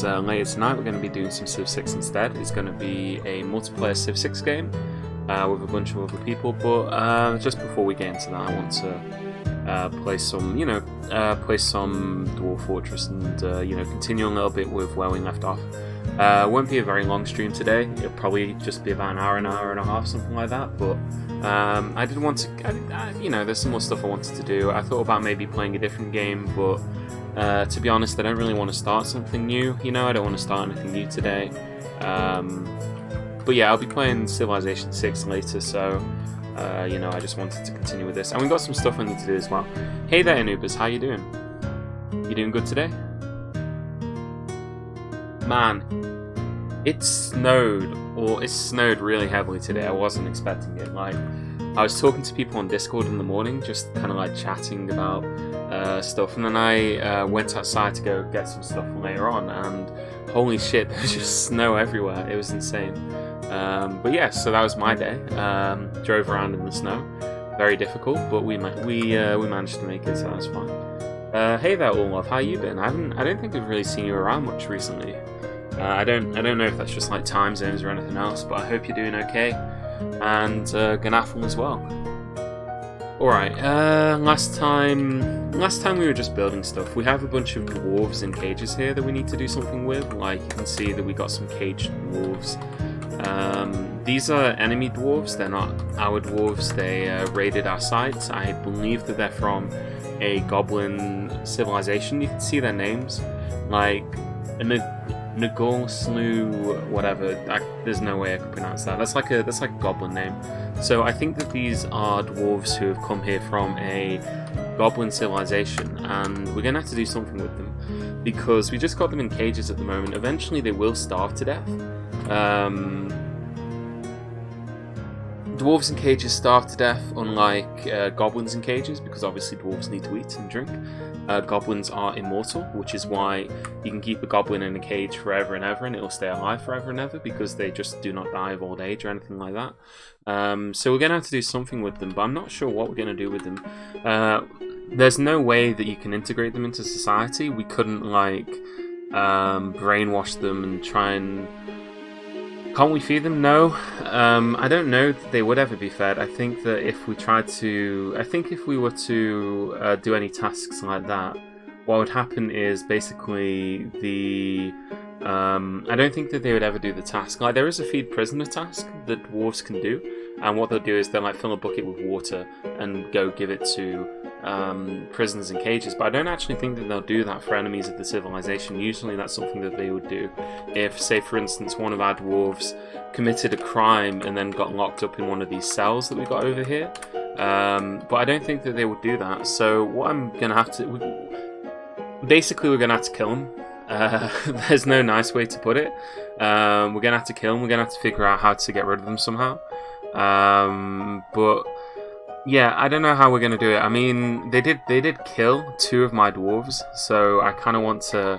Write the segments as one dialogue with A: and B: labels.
A: Later tonight we're going to be doing some Civ 6 instead. It's going to be a multiplayer Civ 6 game with a bunch of other people, but just before we get into that I want to play some, play some Dwarf Fortress and, continue a little bit with where we left off. It won't be a very long stream today, it'll probably just be about an hour and a half, something like that, but I did want to, there's some more stuff I wanted to do. I thought about maybe playing a different game, but to be honest, I don't really want to start something new, I don't want to start anything new today. But yeah, I'll be playing Civilization 6 later, so, I just wanted to continue with this. And we've got some stuff I need to do as well. Hey there, Anubis, how you doing? You doing good today? Man, it snowed really heavily today. I wasn't expecting it. Like, I was talking to people on Discord in the morning, just kind of like chatting about stuff, and then I went outside to go get some stuff later on, and holy shit, there was just snow everywhere. It was insane. But yeah, so that was my day. Drove around in the snow, very difficult, but we managed to make it, so that was fine. Hey there, Olaf, how you been? I don't think we've really seen you around much recently. I don't know if that's just like time zones or anything else, but I hope you're doing okay. And Ganafel as well. Alright, last time we were just building stuff. We have a bunch of dwarves in cages here that we need to do something with. Like, you can see that we got some caged dwarves. These are enemy dwarves, they're not our dwarves. They raided our sites. I believe that they're from a goblin civilization. You can see their names, like Nagol Slu, whatever. There's no way I could pronounce that. That's like a goblin name. So I think that these are dwarves who have come here from a goblin civilization, and we're gonna have to do something with them because we just got them in cages at the moment. Eventually they will starve to death. Dwarves in cages starve to death, unlike goblins in cages, because obviously dwarves need to eat and drink. Goblins are immortal, which is why you can keep a goblin in a cage forever and ever and it'll stay alive forever and ever, because they just do not die of old age or anything like that. So we're going to have to do something with them, but I'm not sure what we're going to do with them. There's no way that you can integrate them into society. We couldn't, like, brainwash them and try and... Can't we feed them? No. I don't know that they would ever be fed. I think that if we were to do any tasks like that, what would happen is basically I don't think that they would ever do the task. Like, there is a feed prisoner task that dwarves can do, and what they'll do is they'll like fill a bucket with water and go give it to prisoners in cages, but I don't actually think that they'll do that for enemies of the civilization. Usually that's something that they would do if, say for instance, one of our dwarves committed a crime and then got locked up in one of these cells that we got over here. But I don't think that they would do that, so what I'm going to have to... Basically we're going to have to kill them. There's no nice way to put it. We're going to have to kill them, we're going to have to figure out how to get rid of them somehow. But... yeah, I don't know how we're gonna do it. I mean, they did kill 2 of my dwarves, so I kind of want to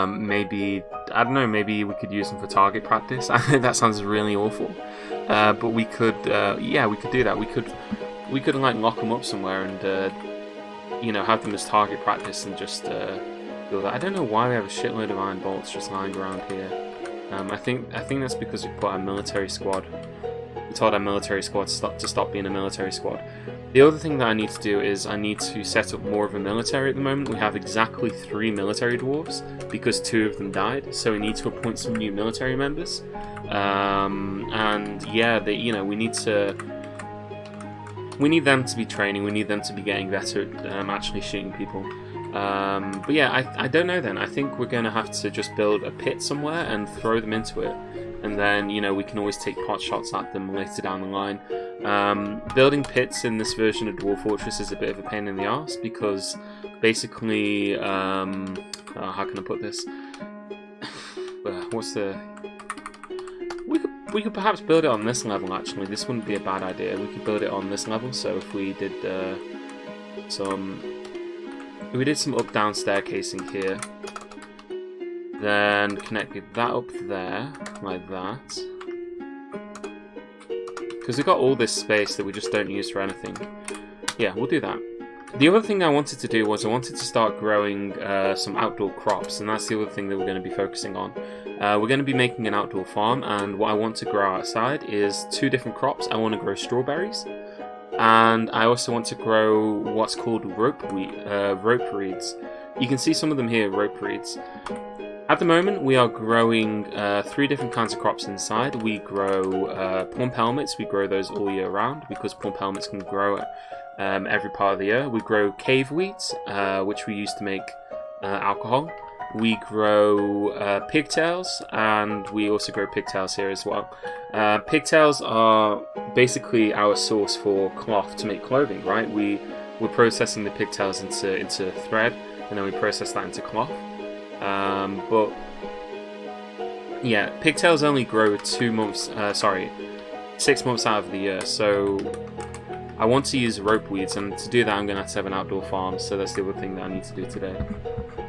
A: maybe, I don't know, maybe we could use them for target practice. I think that sounds really awful, but we could, yeah, we could do that. We could like lock them up somewhere and have them as target practice and just do that. I don't know why we have a shitload of iron bolts just lying around here. I think that's because we put our military squad. We told our military squad to stop being a military squad. The other thing that I need to do is I need to set up more of a military at the moment. We have exactly 3 military dwarves because 2 of them died, so we need to appoint some new military members. And yeah, we need them to be training. We need them to be getting better at actually shooting people. But yeah, I don't know then. I think we're going to have to just build a pit somewhere and throw them into it. And then, we can always take pot shots at them later down the line. Building pits in this version of Dwarf Fortress is a bit of a pain in the arse because basically, how can I put this? We could perhaps build it on this level, actually. This wouldn't be a bad idea. We could build it on this level, so if we did some up-down staircasing here, then connected that up there, like that. Because we've got all this space that we just don't use for anything. Yeah, we'll do that. The other thing I wanted to do was I wanted to start growing some outdoor crops, and that's the other thing that we're going to be focusing on. We're going to be making an outdoor farm, and what I want to grow outside is 2 different crops. I want to grow strawberries, and I also want to grow what's called rope reeds. You can see some of them here, rope reeds. At the moment, we are growing 3 different kinds of crops inside. We grow plum helmets. We grow those all year round because plum helmets can grow every part of the year. We grow cave wheat, which we use to make alcohol. We grow pigtails, and we also grow pigtails here as well. Pigtails are basically our source for cloth to make clothing, right? We're processing the pigtails into thread, and then we process that into cloth. But yeah, pigtails only grow 6 months out of the year, so I want to use rope weeds, and to do that I'm going to have an outdoor farm, so that's the other thing that I need to do today.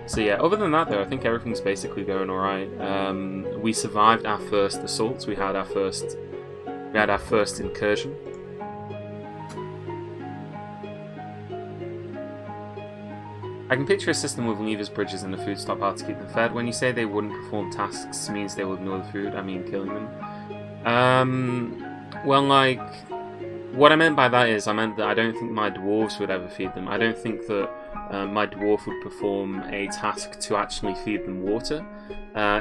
A: So yeah, other than that though, I think everything's basically going alright. We survived our first assault, we had our first incursion. I can picture a system with levers, bridges, and a food stockpile to keep them fed. When you say they wouldn't perform tasks, means they would ignore the food, I mean killing them. Well, like, what I meant by that is, I meant that I don't think my dwarves would ever feed them. I don't think that my dwarf would perform a task to actually feed them water.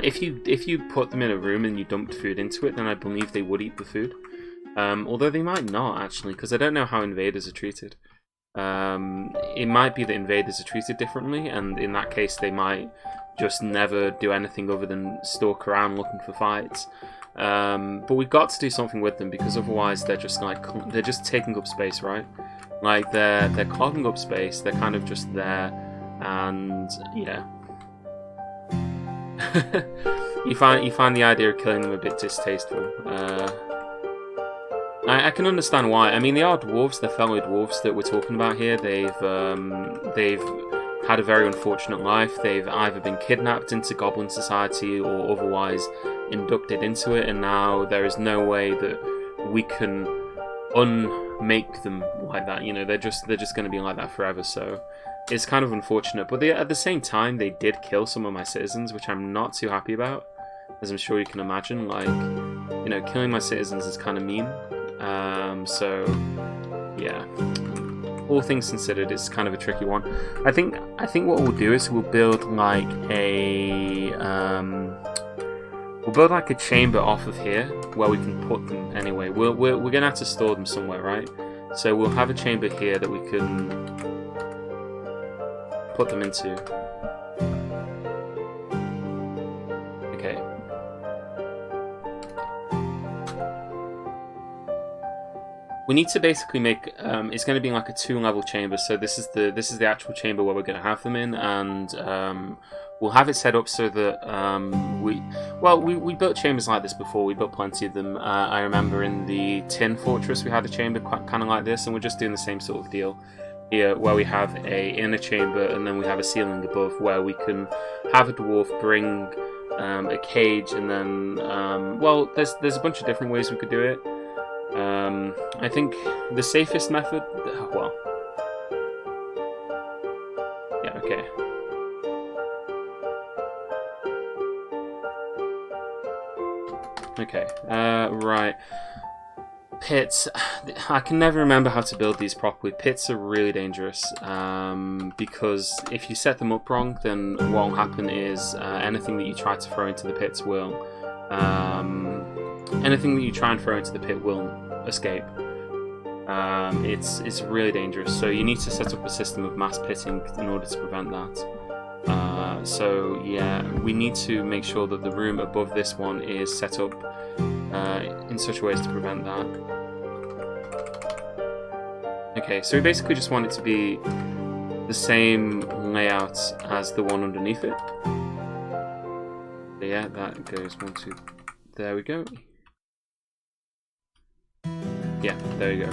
A: If you put them in a room and you dumped food into it, then I believe they would eat the food. Although they might not, actually, because I don't know how invaders are treated. It might be that invaders are treated differently, and in that case they might just never do anything other than stalk around looking for fights. But we've got to do something with them, because otherwise they're just taking up space, right? Like they're clogging up space. They're kind of just there, and yeah. you find the idea of killing them a bit distasteful. I can understand why. I mean, they are dwarves, they're fellow dwarves that we're talking about here. They've had a very unfortunate life. They've either been kidnapped into goblin society or otherwise inducted into it, and now there is no way that we can unmake them like that. You know, they're just going to be like that forever, so it's kind of unfortunate. But at the same time, they did kill some of my citizens, which I'm not too happy about, as I'm sure you can imagine. Like, you know, killing my citizens is kind of mean. So yeah, all things considered, it's kind of a tricky one. I think what we'll do is we'll build like a chamber off of here where we can put them. Anyway, we're gonna have to store them somewhere, right? So we'll have a chamber here that we can put them into. Okay. We need to basically make it's going to be like a 2-level chamber. So this is the actual chamber where we're going to have them in, and we'll have it set up so that we built chambers like this before. We built plenty of them. I remember in the Tin Fortress we had a chamber kind of like this, and we're just doing the same sort of deal here, where we have a inner chamber and then we have a ceiling above where we can have a dwarf bring a cage, and then well, there's a bunch of different ways we could do it. I think the safest method, well, yeah, okay. Okay, right. Pits. I can never remember how to build these properly. Pits are really dangerous, because if you set them up wrong, then what will happen is anything that you try to throw into the pits will, escape. It's really dangerous, so you need to set up a system of mass pitting in order to prevent that. So yeah, we need to make sure that the room above this one is set up in such ways to prevent that. Okay, so we basically just want it to be the same layout as the one underneath it. Yeah, that goes 1, 2. There we go. Yeah, there you go.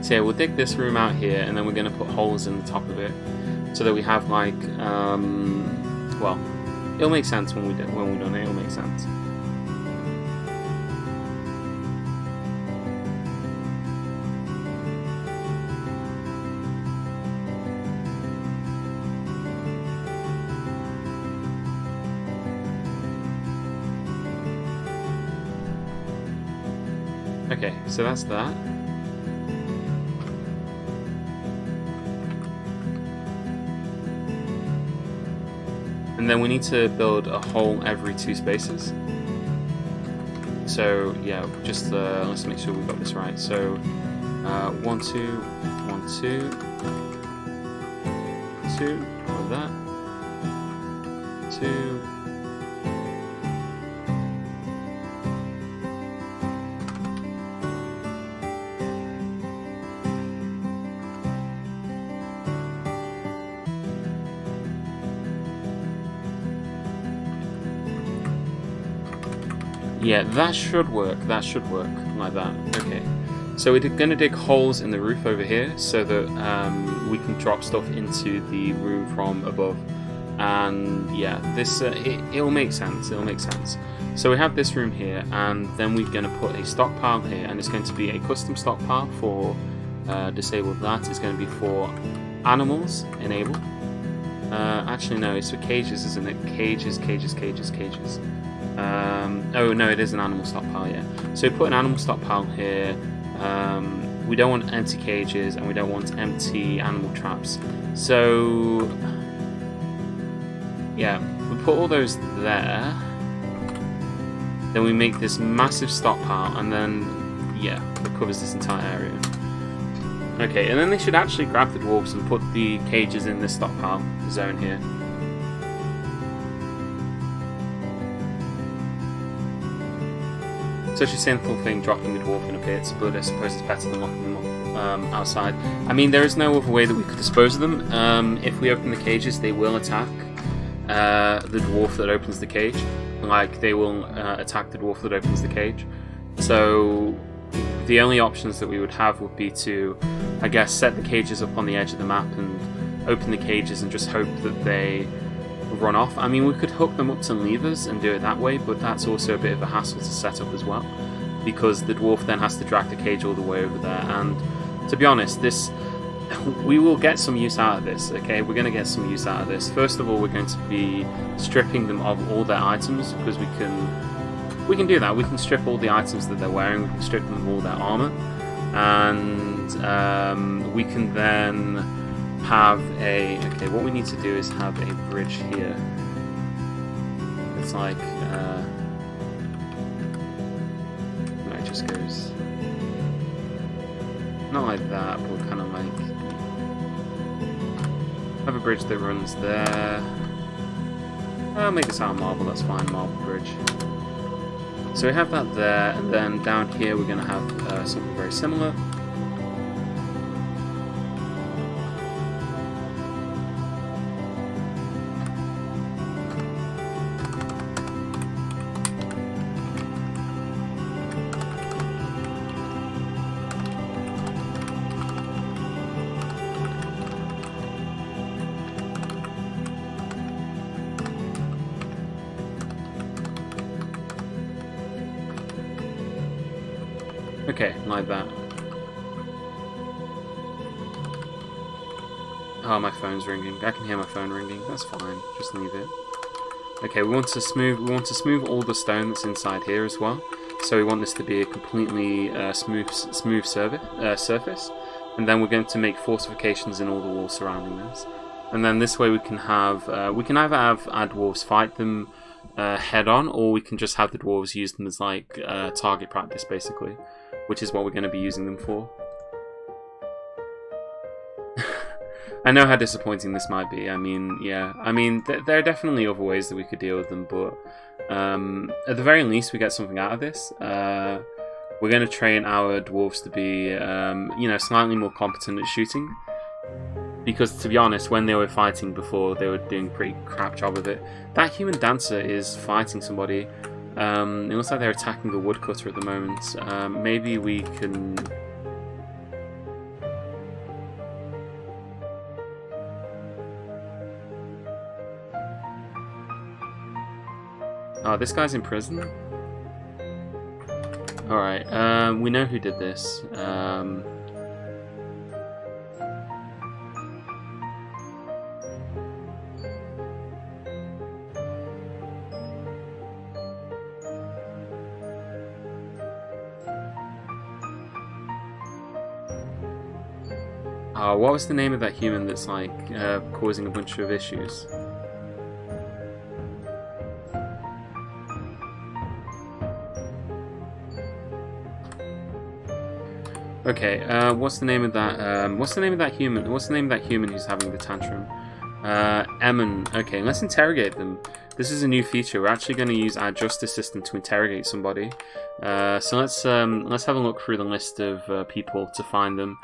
A: So yeah, we'll dig this room out here, and then we're going to put holes in the top of it so that we have like, well, It'll make sense when we're done it. It'll make sense. Okay, so that's that. And then we need to build a hole every 2 spaces. So yeah, just let's make sure we got this right. So 1, 2, 1, 2, 2, like that, 2. Yeah, that should work. That should work like that. Okay. So we're going to dig holes in the roof over here so that we can drop stuff into the room from above. And yeah, this it'll make sense. It'll make sense. So we have this room here, and then we're going to put a stockpile here, and it's going to be a custom stockpile for disable that. It's going to be for animals, enable. Actually, no, it's for cages, isn't it? Cages, cages, cages, cages. Oh no, it is an animal stockpile, yeah. So we put an animal stockpile here. We don't want empty cages, and we don't want empty animal traps. So yeah, we put all those there. Then we make this massive stockpile, and then yeah, it covers this entire area. Okay, and then they should actually grab the dwarves and put the cages in this stockpile zone here. Such a simple thing, dropping the dwarf in a pit, but I suppose it's better than locking them up outside. I mean, there is no other way that we could dispose of them. If we open the cages, they will attack the dwarf that opens the cage. Like, they will attack the dwarf that opens the cage. So the only options that we would have would be to, I guess, set the cages up on the edge of the map and open the cages and just hope that they run off. I mean, we could hook them up to levers and do it that way, but that's also a bit of a hassle to set up as well, because the dwarf then has to drag the cage all the way over there. And to be honest, we will get some use out of this. Okay, we're going to get some use out of this. First of all, we're going to be stripping them of all their items, because we can do that. We can strip all the items that they're wearing. We can strip them of all their armor, and we can then have a... Okay, what we need to do is have a bridge here. It's like... no, it just goes... Not like that, but kind of like... Have a bridge that runs there. I'll make this out of marble, that's fine, marble bridge. So we have that there, and then down here we're going to have something very similar. Okay, like that. Oh, my phone's ringing. I can hear my phone ringing. That's fine. Just leave it. Okay, we want to smooth all the stone that's inside here as well. So we want this to be a completely smooth surface. And then we're going to make fortifications in all the walls surrounding this. And then this way we can have we can either have our dwarves fight them head on, or we can just have the dwarves use them as like target practice, basically, which is what we're going to be using them for. I know how disappointing this might be. I mean, yeah. I mean, there are definitely other ways that we could deal with them, but at the very least, we get something out of this. We're going to train our dwarves to be, you know, slightly more competent at shooting. Because, to be honest, when they were fighting before, they were doing a pretty crap job of it. That human dancer is fighting somebody. It looks like they're attacking the woodcutter at the moment. Maybe we can... Oh, this guy's in prison? Alright, we know who did this. Oh, what was the name of that human that's like causing a bunch of issues? Okay, what's the name of that? What's the name of that human? What's the name of that human who's having the tantrum? Emin. Okay, let's interrogate them. This is a new feature. We're actually going to use our justice system to interrogate somebody. So let's have a look through the list of people to find them.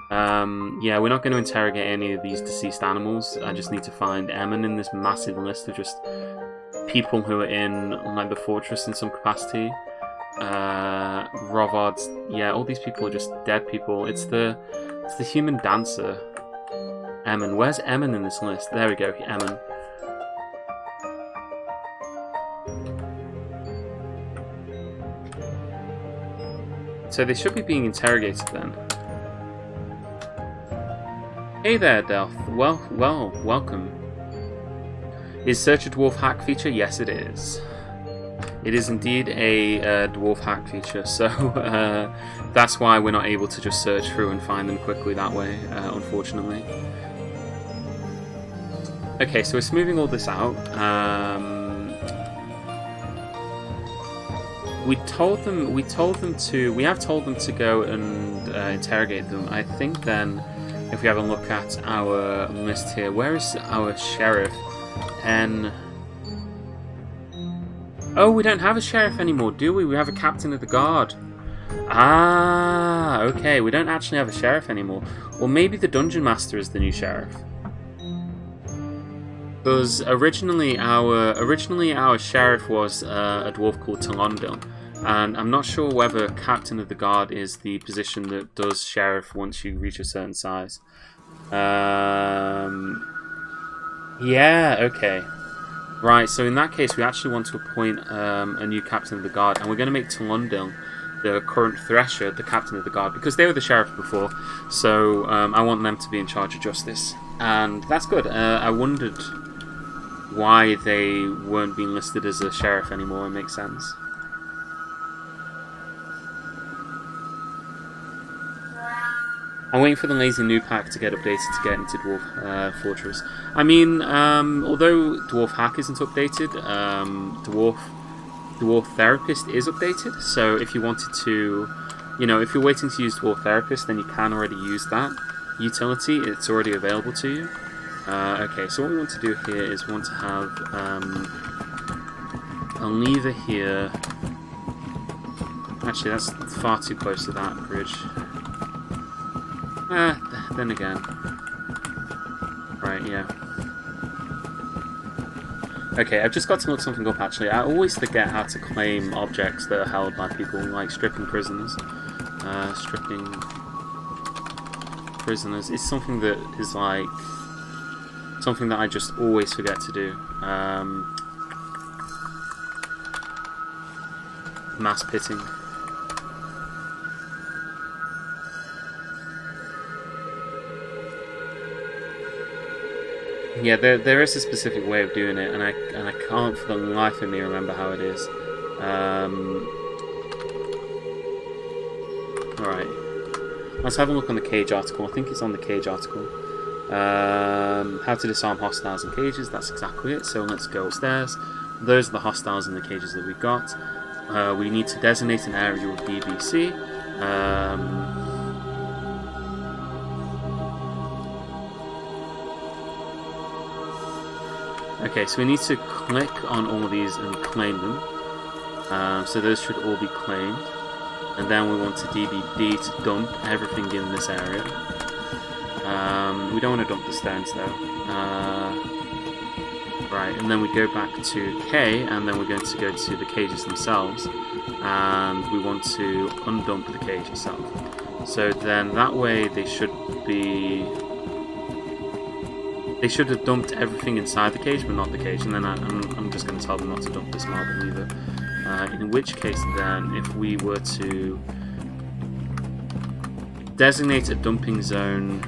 A: Yeah, we're not going to interrogate any of these deceased animals. I just need to find Emin in this massive list of just people who are in like the fortress in some capacity. Rovards, yeah, all these people are just dead people. It's the human dancer. Emin, where's Emin in this list? There we go, Emin. So they should be being interrogated then. Hey there, Delph. Welcome. Is Search a Dwarf hack feature? Yes, it is. It is indeed a dwarf hack feature, so that's why we're not able to just search through and find them quickly that way, unfortunately. Okay, so we're smoothing all this out. We have told them to go and interrogate them. I think then, if we have a look at our list here, where is our sheriff? Oh, we don't have a sheriff anymore, do we? We have a captain of the guard. Ah, okay, we don't actually have a sheriff anymore. Well, maybe the dungeon master is the new sheriff. Because originally our sheriff was a dwarf called Talondil, and I'm not sure whether captain of the guard is the position that does sheriff once you reach a certain size. Yeah, okay. Right, so in that case we actually want to appoint a new captain of the guard, and we're going to make Talondil the current Thresher the captain of the guard, because they were the sheriff before, so I want them to be in charge of justice. And that's good. I wondered why they weren't being listed as a sheriff anymore. It makes sense. I'm waiting for the lazy new pack to get updated to get into Dwarf Fortress. I mean, although Dwarf Hack isn't updated, Dwarf Therapist is updated. So if you wanted to, if you're waiting to use Dwarf Therapist, then you can already use that utility. It's already available to you. Okay, so what we want to do here is we want to have a lever here. Actually, that's far too close to that bridge. Then again. Right, yeah. Okay, I've just got to look something up actually. I always forget how to claim objects that are held by people, like stripping prisoners. Stripping prisoners is something that is like something that I just always forget to do. Mass pitting. Yeah, there is a specific way of doing it, and I can't for the life of me remember how it is. Alright. Let's have a look on the cage article. I think it's on the cage article. How to disarm hostiles in cages, that's exactly it. So let's go upstairs. Those are the hostiles in the cages that we got. We need to designate an area with BBC. Okay, so we need to click on all of these and claim them. So those should all be claimed. And then we want to DBD to dump everything in this area. We don't want to dump the stones though. Right, and then we go back to K, and then we're going to go to the cages themselves. And we want to undump the cage itself. So then that way they should be... They should have dumped everything inside the cage, but not the cage. And then I'm just going to tell them not to dump this marble either. In which case, then, if we were to designate a dumping zone.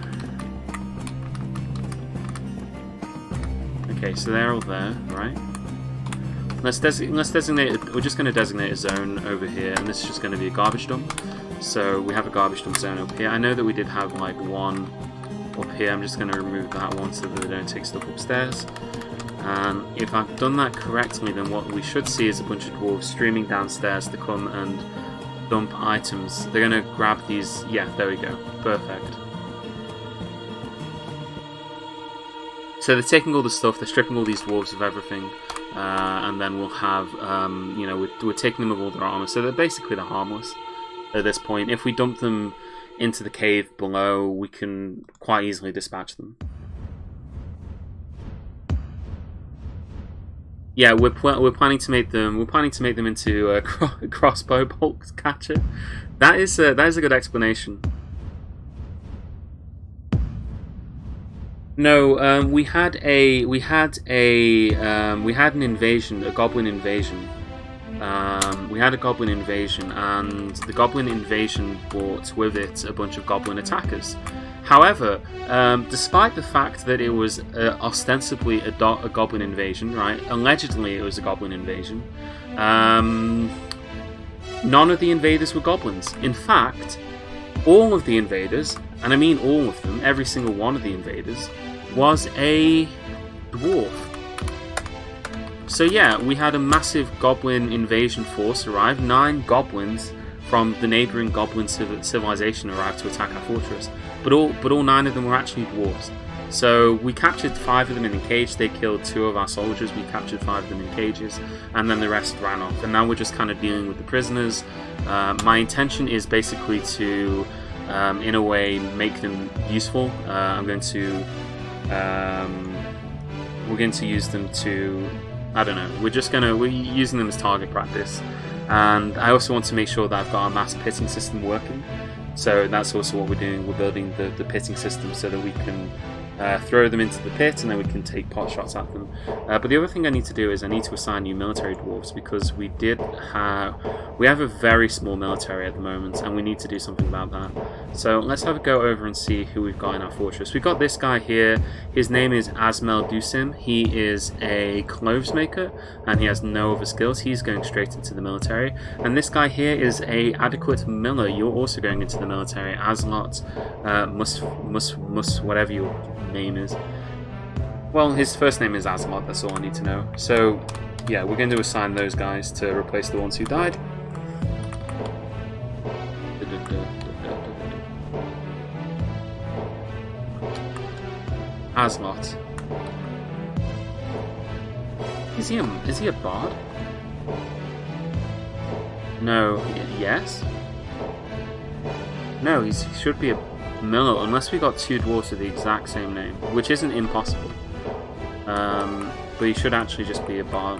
A: Okay, so they're all there, right? Let's designate. We're just going to designate a zone over here, and this is just going to be a garbage dump. So we have a garbage dump zone up here. I know that we did have like one up here. I'm just going to remove that one so that they don't take stuff upstairs. And if I've done that correctly, then what we should see is a bunch of dwarves streaming downstairs to come and dump items. They're going to grab these. Yeah, there we go. Perfect. So they're taking all the stuff, they're stripping all these dwarves of everything, and then we'll have, you know, we're taking them of all their armor. So they're basically harmless at this point. If we dump them into the cave below, we can quite easily dispatch them. Yeah, we're planning to make them into a crossbow bolt catcher. That is a good explanation. No, we had an invasion, a goblin invasion. We had a goblin invasion, and the goblin invasion brought with it a bunch of goblin attackers. However, despite the fact that it was ostensibly a goblin invasion, right? Allegedly, it was a goblin invasion. None of the invaders were goblins. In fact, all of the invaders, and I mean all of them, every single one of the invaders, was a dwarf. So yeah, we had a massive goblin invasion force arrive. 9 goblins from the neighbouring goblin civilization arrived to attack our fortress. But all 9 of them were actually dwarves. So we captured 5 of them in a cage. They killed 2 of our soldiers. We captured 5 of them in cages, and then the rest ran off. And now we're just kind of dealing with the prisoners. My intention is basically to, in a way, make them useful. We're going to use them to, I don't know, we're using them as target practice. And I also want to make sure that I've got our mass pitting system working. So that's also what we're doing. We're building the pitting system so that we can throw them into the pit, and then we can take pot shots at them. But the other thing I need to do is I need to assign new military dwarves, because we have a very small military at the moment, and we need to do something about that. So let's have a go over and see who we've got in our fortress. We've got this guy here. His name is Asmel Dusim. He is a clothes maker, and he has no other skills. He's going straight into the military. And this guy here is a adequate miller. You're also going into the military. Aslot must whatever your name is. Well, his first name is Aslot, that's all I need to know. So yeah, we're going to assign those guys to replace the ones who died. Aslot. Is he a bard? No. Yes? No, he should be a miller, unless we got 2 dwarves with the exact same name, which isn't impossible. But he should actually just be a bard.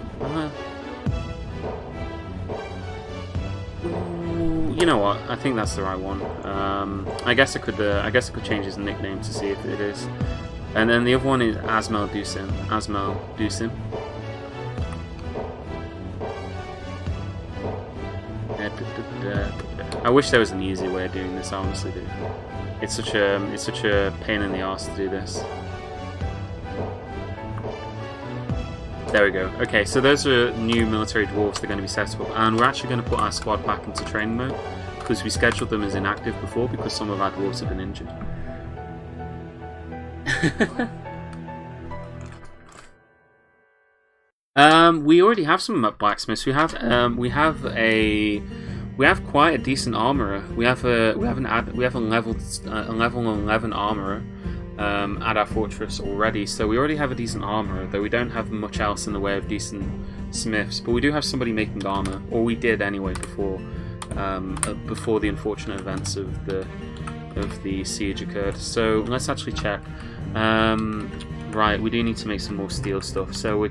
A: You know what? I think that's the right one. I guess I could change his nickname to see if it is. And then the other one is Asmel Dusim. Asmel Dusim. I wish there was an easy way of doing this. I honestly do. It's such a pain in the arse to do this. There we go. Okay, so those are new military dwarves that are going to be set up, and we're actually going to put our squad back into training mode, because we scheduled them as inactive before because some of our dwarves have been injured. We already have some blacksmiths. We have quite a decent armorer. We have a level 11 armorer at our fortress already. So we already have a decent armorer, though we don't have much else in the way of decent smiths. But we do have somebody making armor, or we did anyway before the unfortunate events of the siege occurred. So let's actually check. Right, we do need to make some more steel stuff. So we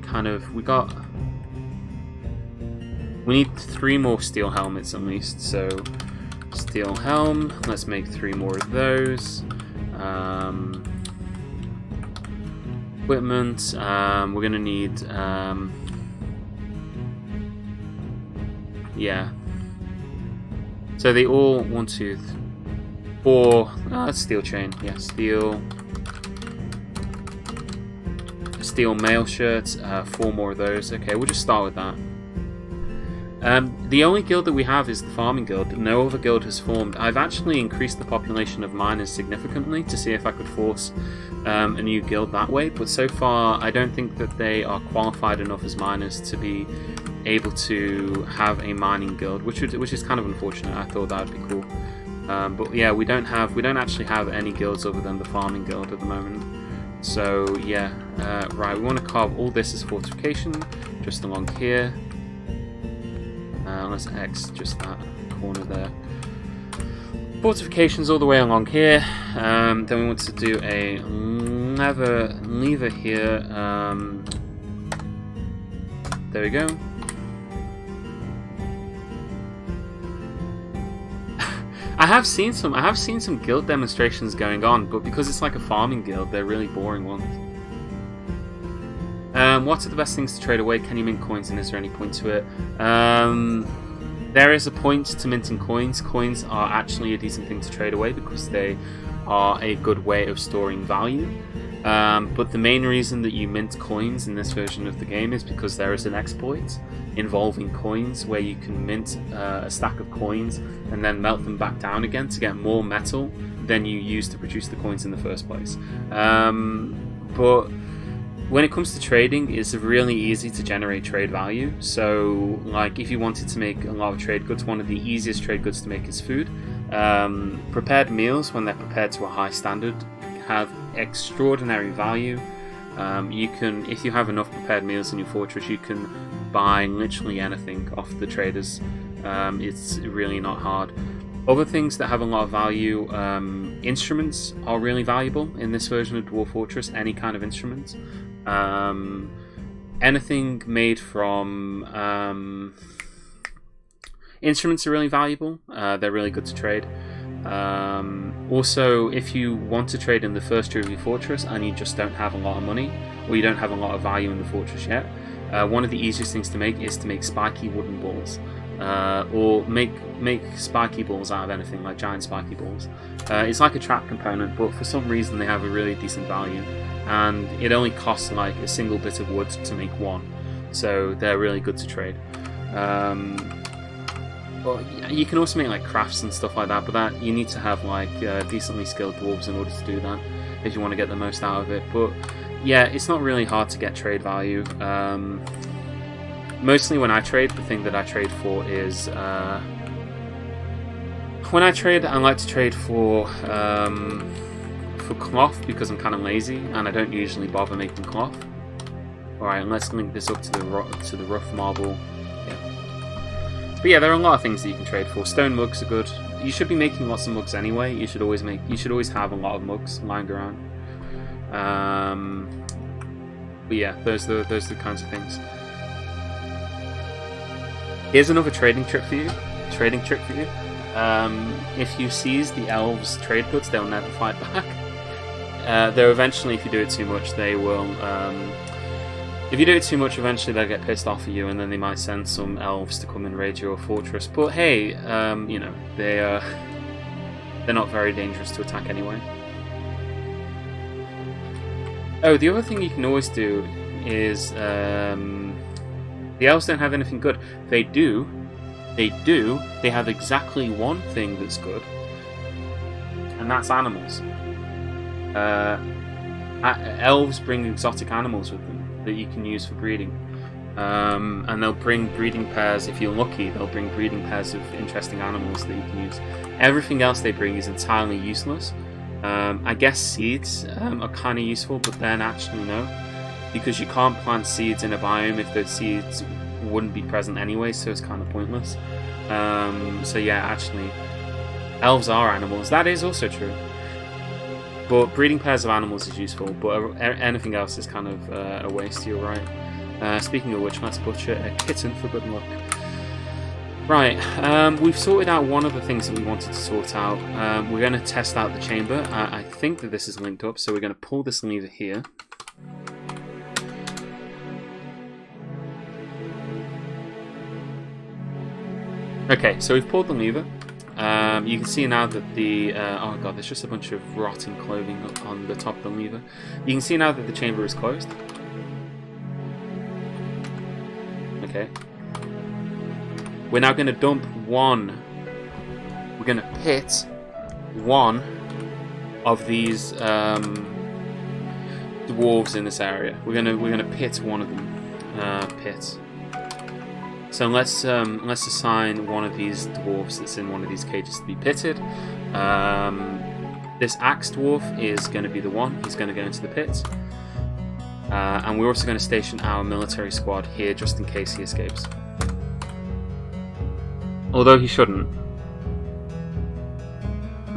A: need 3 more steel helmets at least. So steel helm, let's make 3 more of those. Equipment. We're going to need... yeah. So they all... 1, 2, 3, 4... steel chain. Yeah, steel... Steel mail shirts. 4 more of those. Okay, we'll just start with that. The only guild that we have is the farming guild. No other guild has formed. I've actually increased the population of miners significantly to see if I could force a new guild that way, but so far I don't think that they are qualified enough as miners to be able to have a mining guild, which is kind of unfortunate. I thought that would be cool. But yeah, we don't actually have any guilds other than the farming guild at the moment. So yeah, right, we want to carve all this as fortification just along here. Let's X just that corner there. Fortifications all the way along here. Then we want to do a lever here. There we go. I have seen some guild demonstrations going on, but because it's like a farming guild, they're really boring ones. What are the best things to trade away? Can you mint coins, and is there any point to it? There is a point to minting coins. Coins are actually a decent thing to trade away because they are a good way of storing value. But the main reason that you mint coins in this version of the game is because there is an exploit involving coins where you can mint a stack of coins and then melt them back down again to get more metal than you used to produce the coins in the first place. But when it comes to trading, it's really easy to generate trade value. So, like, if you wanted to make a lot of trade goods, one of the easiest trade goods to make is food. Prepared meals, when they're prepared to a high standard, have extraordinary value. You can, if you have enough prepared meals in your fortress, you can buy literally anything off the traders. It's really not hard. Other things that have a lot of value, instruments are really valuable in this version of Dwarf Fortress. Any kind of instrument. Anything made from instruments are really valuable. They're really good to trade. Also, if you want to trade in the first tier of your fortress and you just don't have a lot of money, or you don't have a lot of value in the fortress yet, one of the easiest things to make is to make spiky wooden balls. Or make spiky balls out of anything, like giant spiky balls. It's like a trap component, but for some reason they have a really decent value, and it only costs like a single bit of wood to make one, so they're really good to trade. But you can also make like crafts and stuff like that, but that you need to have like decently skilled dwarves in order to do that if you want to get the most out of it. But yeah, it's not really hard to get trade value. Mostly when I trade, the thing that I trade for is... when I trade, I like to trade for cloth because I'm kind of lazy and I don't usually bother making cloth. Alright, let's link this up to the rough marble. Yeah. But yeah, there are a lot of things that you can trade for. Stone mugs are good. You should be making lots of mugs anyway. You should always have a lot of mugs lying around. But yeah, those are the kinds of things. Here's another trading trick for you. If you seize the elves' trade goods, they'll never fight back. Though eventually, if you do it too much, they will. If you do it too much, eventually they'll get pissed off at you, and then they might send some elves to come and raid your fortress. But hey, you know, they're not very dangerous to attack anyway. Oh, the other thing you can always do is the elves don't have anything good. They do. They have exactly one thing that's good, and that's animals. Elves bring exotic animals with them that you can use for breeding. And they'll bring breeding pairs, if you're lucky, they'll bring breeding pairs of interesting animals that you can use. Everything else they bring is entirely useless. I guess seeds are kind of useful, but then actually no. Because you can't plant seeds in a biome if those seeds wouldn't be present anyway, so it's kind of pointless. So yeah, actually, elves are animals. That is also true. But breeding pairs of animals is useful, but anything else is kind of a waste, you're right. Speaking of which, let's butcher a kitten for good luck. Right, we've sorted out one of the things that we wanted to sort out. We're going to test out the chamber. I think that this is linked up, so we're going to pull this lever here. Okay, so we've pulled the lever. You can see now that the... oh god, there's just a bunch of rotting clothing on the top of the lever. You can see now that the chamber is closed. Okay. We're now going to dump one... We're going to pit one of these dwarves in this area. We're gonna pit one of them. Pit. So let's assign one of these dwarves that's in one of these cages to be pitted. This axe dwarf is going to be the one. He's going to go into the pit. And we're also going to station our military squad here just in case he escapes. Although he shouldn't.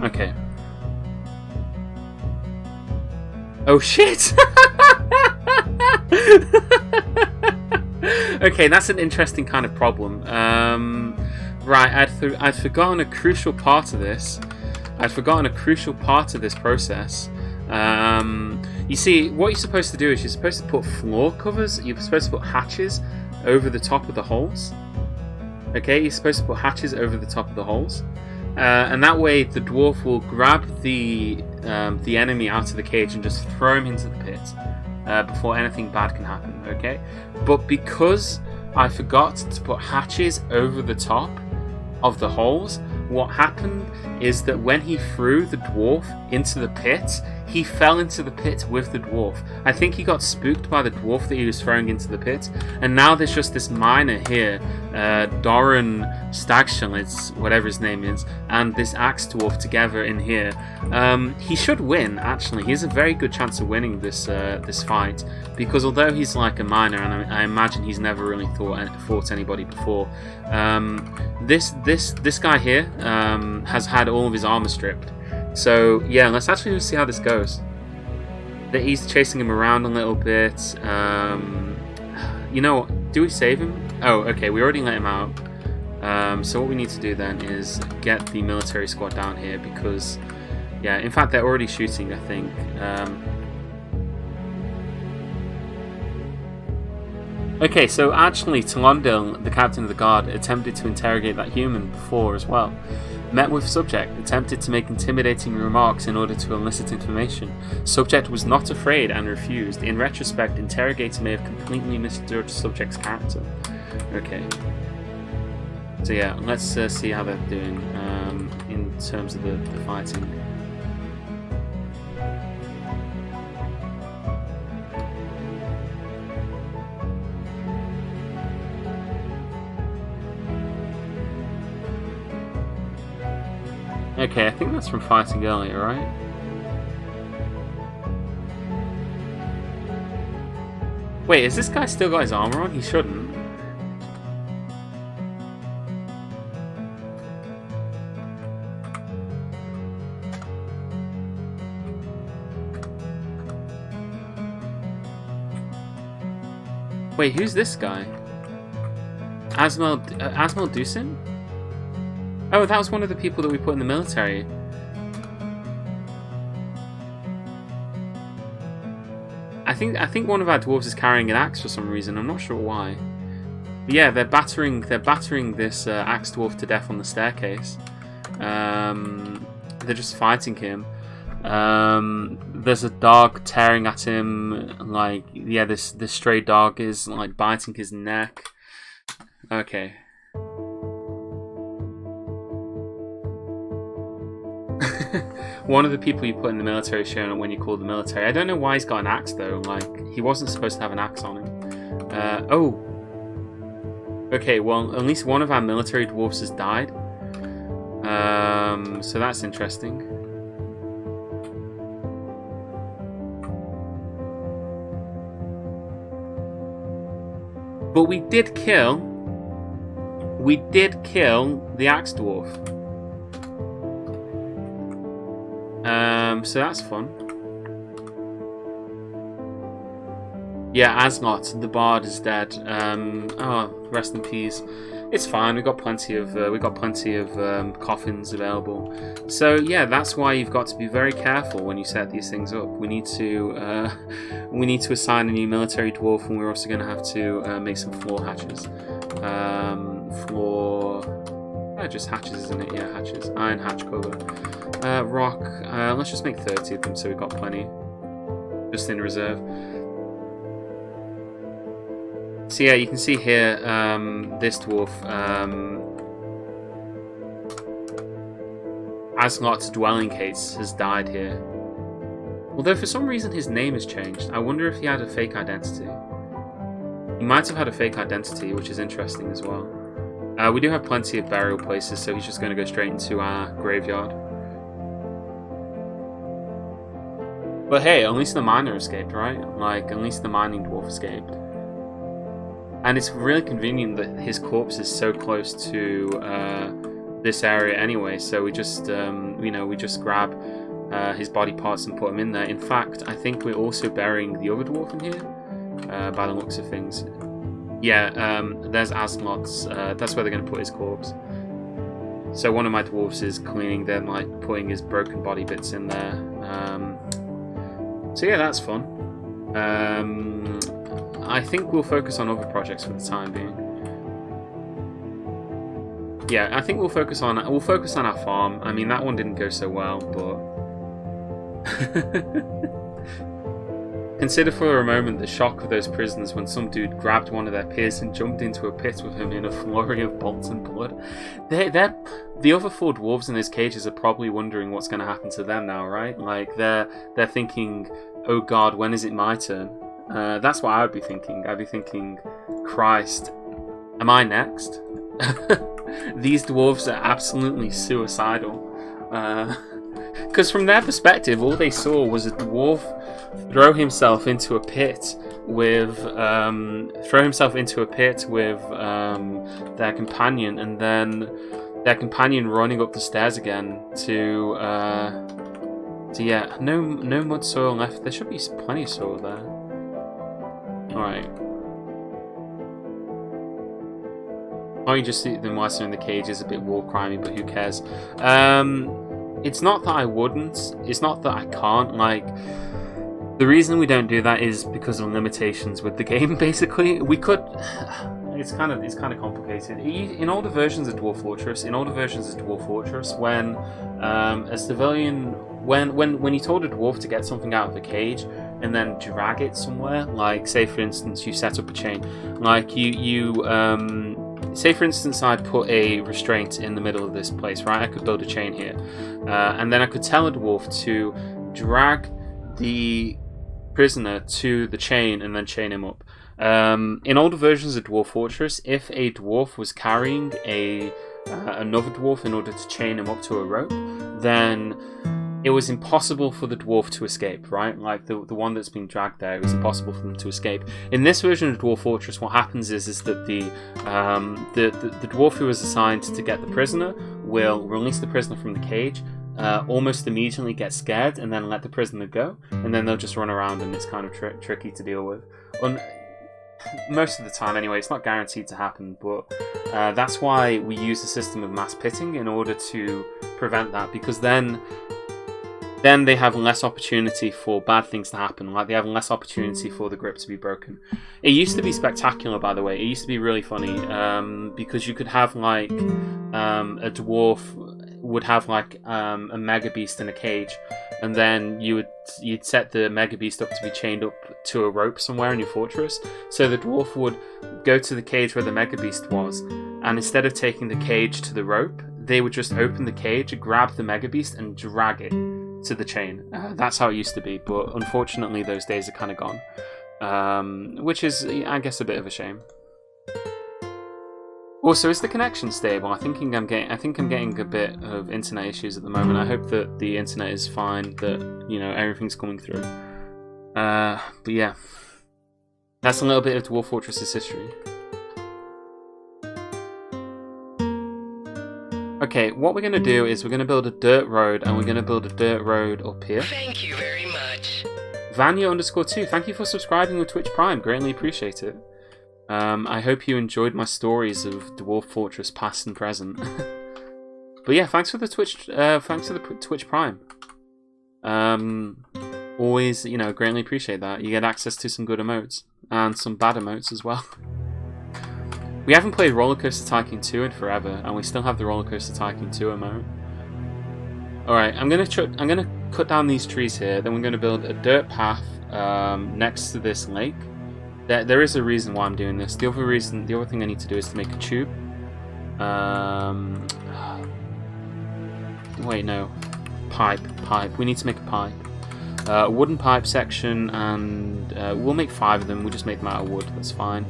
A: Okay. Oh shit! Okay, that's an interesting kind of problem. Right, I'd forgotten a crucial part of this. I'd forgotten a crucial part of this process. You see, what you're supposed to do is you're supposed to put floor covers. You're supposed to put hatches over the top of the holes. Okay, you're supposed to put hatches over the top of the holes. And that way the dwarf will grab the enemy out of the cage and just throw him into the pit before anything bad can happen, okay? But because I forgot to put hatches over the top of the holes, what happened is that when he threw the dwarf into the pit, he fell into the pit with the dwarf. I think he got spooked by the dwarf that he was throwing into the pit, and now there's just this miner here, Doran Stagshallitz, whatever his name is, and this axe dwarf together in here. He should win, actually. He has a very good chance of winning this this fight, because although he's like a miner, and I imagine he's never really fought anybody before, this guy here has had all of his armor stripped. So yeah, let's actually just see how this goes. That he's chasing him around a little bit. You know what? Do we save him? Oh, okay, we already let him out. So what we need to do then is get the military squad down here because, yeah, in fact they're already shooting, I think. Okay, so actually Talondil, the captain of the guard, attempted to interrogate that human before as well. Met with subject, attempted to make intimidating remarks in order to elicit information. Subject was not afraid and refused. In retrospect, interrogator may have completely misjudged subject's character. Okay. So yeah, let's see how they're doing in terms of the fighting. Okay, I think that's from fighting earlier, right? Wait, has this guy still got his armor on? He shouldn't. Wait, who's this guy? Asmel Dusin? Oh, that was one of the people that we put in the military. I think one of our dwarves is carrying an axe for some reason. I'm not sure why. But yeah, they're battering this axe dwarf to death on the staircase. They're just fighting him. There's a dog tearing at him. Like, yeah, this stray dog is like biting his neck. Okay. One of the people you put in the military is showing up when you call the military. I don't know why he's got an axe though. Like, he wasn't supposed to have an axe on him. Oh. Okay, well, at least one of our military dwarfs has died. So that's interesting. But we did kill the axe dwarf. So that's fun. Yeah, Asnot, the bard, is dead. Oh, rest in peace. It's fine. We got plenty of coffins available. So yeah, that's why you've got to be very careful when you set these things up. We need to assign a new military dwarf, and we're also going to have to make some floor hatches. Floor just hatches, isn't it? Yeah, hatches. Iron hatch cover. Rock. Let's just make 30 of them so we've got plenty. Just in reserve. So yeah, you can see here, this dwarf, Asnot's dwelling case has died here. Although for some reason his name has changed. I wonder if he had a fake identity. He might have had a fake identity, which is interesting as well. We do have plenty of burial places, so he's just going to go straight into our graveyard. But hey, at least the miner escaped, right? Like, at least the mining dwarf escaped. And it's really convenient that his corpse is so close to this area anyway, so we just, you know, we just grab his body parts and put them in there. In fact, I think we're also burying the other dwarf in here, by the looks of things. Yeah, there's Asnot's, that's where they're going to put his corpse. So one of my dwarves is cleaning them, like putting his broken body bits in there. So yeah, that's fun. I think we'll focus on other projects for the time being. Yeah, I think we'll focus on our farm. I mean, that one didn't go so well, but consider for a moment the shock of those prisoners when some dude grabbed one of their peers and jumped into a pit with him in a flurry of bolts and blood. The other 4 dwarves in those cages are probably wondering what's going to happen to them now, right? Like, they're thinking, oh god, when is it my turn? That's what I would be thinking. I'd be thinking, Christ, am I next? These dwarves are absolutely suicidal. Because from their perspective, all they saw was a dwarf throw himself into a pit with their companion, and then their companion running up the stairs again to yeah, no mud soil left. There should be plenty of soil there. Alright. Oh, you just see them whilst they're in the cage is a bit war crimey, but who cares? It's not that I wouldn't. It's not that I can't. Like, the reason we don't do that is because of limitations with the game. Basically, we could. It's kind of complicated. In older versions of Dwarf Fortress, when a civilian, when you told a dwarf to get something out of the cage and then drag it somewhere, like say for instance you set up a chain, like say for instance I put a restraint in the middle of this place, right? I could build a chain here, and then I could tell a dwarf to drag the prisoner to the chain and then chain him up. In older versions of Dwarf Fortress, if a dwarf was carrying another dwarf in order to chain him up to a rope, then it was impossible for the dwarf to escape, right? Like the one that's being dragged there, it was impossible for them to escape. In this version of Dwarf Fortress, what happens is that the dwarf who was assigned to get the prisoner will release the prisoner from the cage, almost immediately get scared, and then let the prisoner go, and then they'll just run around, and it's kind of tricky to deal with. Most of the time anyway, it's not guaranteed to happen, but that's why we use a system of mass pitting in order to prevent that, because then they have less opportunity for bad things to happen. Like, they have less opportunity for the grip to be broken. It used to be spectacular, by the way. It used to be really funny, because you could have like a dwarf would have like a mega beast in a cage, and then you'd set the mega beast up to be chained up to a rope somewhere in your fortress. So the dwarf would go to the cage where the mega beast was, and instead of taking the cage to the rope, they would just open the cage, grab the mega beast, and drag it to the chain. That's how it used to be, but unfortunately those days are kind of gone, which is, I guess, a bit of a shame. Also, is the connection stable? I think I'm getting a bit of internet issues at the moment. I hope that the internet is fine, that, you know, everything's coming through. But yeah, that's a little bit of Dwarf Fortress's history. Okay, what we're going to do is we're going to build a dirt road, and we're going to build a dirt road up here.
B: Thank you very much.
A: Vanya_2, thank you for subscribing with Twitch Prime. Greatly appreciate it. I hope you enjoyed my stories of Dwarf Fortress past and present. But yeah, thanks for the Twitch Prime. Always, you know, greatly appreciate that. You get access to some good emotes and some bad emotes as well. We haven't played Roller Coaster Tycoon 2 in forever, and we still have the Roller Coaster Tycoon 2 emote. Alright, I'm gonna cut down these trees here, then we're gonna build a dirt path next to this lake. There is a reason why I'm doing this. The other thing I need to do is to make a tube. Wait, no. Pipe. We need to make a pipe. A wooden pipe section, and we'll make 5 of them. We'll just make them out of wood. That's fine.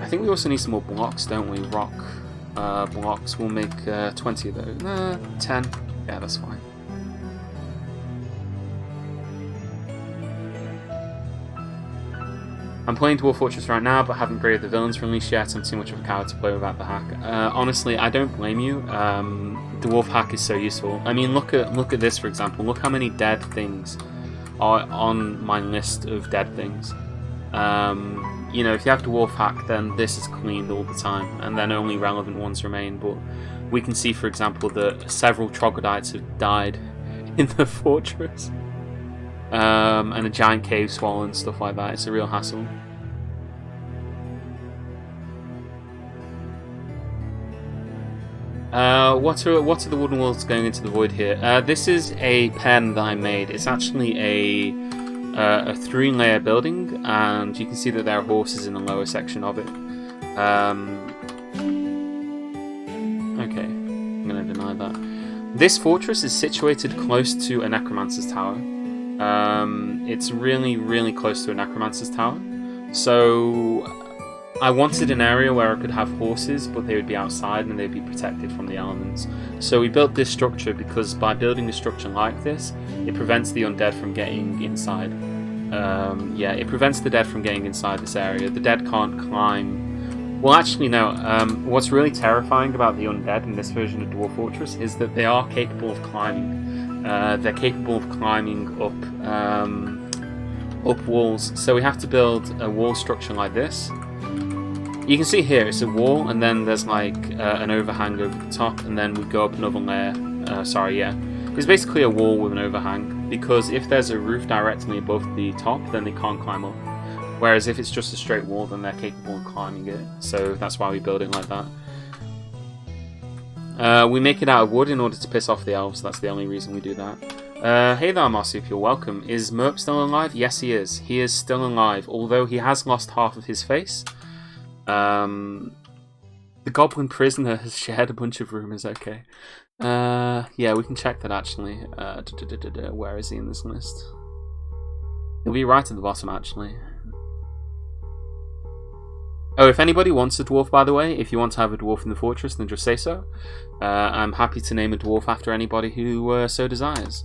A: I think we also need some more blocks, don't we? Rock blocks. We'll make 20 of those. 10. Yeah, that's fine. I'm playing Dwarf Fortress right now, but haven't created the villains release yet. I'm too much of a coward to play without the hack. Honestly, I don't blame you. The Dwarf hack is so useful. I mean, look at this, for example. Look how many dead things are on my list of dead things. You know, if you have Dwarf hack, then this is cleaned all the time, and then only relevant ones remain. But we can see, for example, that several troglodytes have died in the fortress. And a giant cave swallow and stuff like that. It's a real hassle. What are the wooden walls going into the void here? This is a pen that I made. It's actually a 3-layer building, and you can see that there are horses in the lower section of it. Okay, I'm going to deny that. This fortress is situated close to a necromancer's tower. It's really close to a necromancer's tower. So I wanted an area where I could have horses, but they would be outside and they'd be protected from the elements. So we built this structure because by building a structure like this, it prevents the undead from getting inside. Yeah, it prevents the dead from getting inside this area. The dead can't climb. Well, actually, no. What's really terrifying about the undead in this version of Dwarf Fortress is that they are capable of climbing. They're capable of climbing up walls. So we have to build a wall structure like this. You can see here, it's a wall, and then there's like an overhang over the top, and then we go up another layer. It's basically a wall with an overhang, because if there's a roof directly above the top, then they can't climb up. Whereas if it's just a straight wall, then they're capable of climbing it. So that's why we build it like that. We make it out of wood in order to piss off the elves. That's the only reason we do that. Hey there, Marsup, you're welcome. Is Merp still alive? Yes, he is. He is still alive, although he has lost half of his face. The goblin prisoner has shared a bunch of rumours. Okay. Yeah, we can check that actually. Where is he in this list? He'll be right at the bottom actually. Oh, if anybody wants a dwarf, by the way, if you want to have a dwarf in the fortress, then just say so. I'm happy to name a dwarf after anybody who so desires.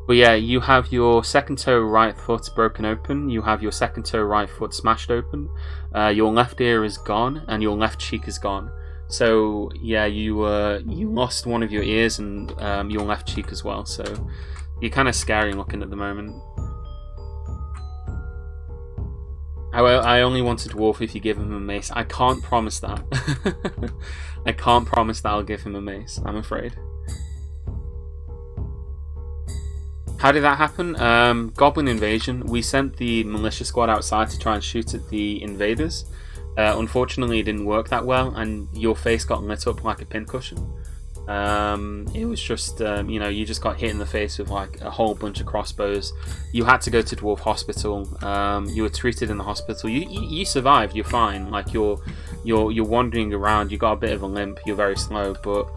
A: But yeah, you have your second toe right foot broken open, you have your second toe right foot smashed open, your left ear is gone, and your left cheek is gone. So yeah, you lost one of your ears and your left cheek as well, so you're kind of scary looking at the moment. I only want a dwarf if you give him a mace. I can't promise that. I can't promise that I'll give him a mace, I'm afraid. How did that happen? Goblin invasion. We sent the militia squad outside to try and shoot at the invaders. Unfortunately, it didn't work that well, and your face got lit up like a pincushion. It was just, you know, you just got hit in the face with like a whole bunch of crossbows. You had to go to Dwarf Hospital. You were treated in the hospital. You survived. You're fine. Like you're wandering around. You got a bit of a limp. You're very slow, but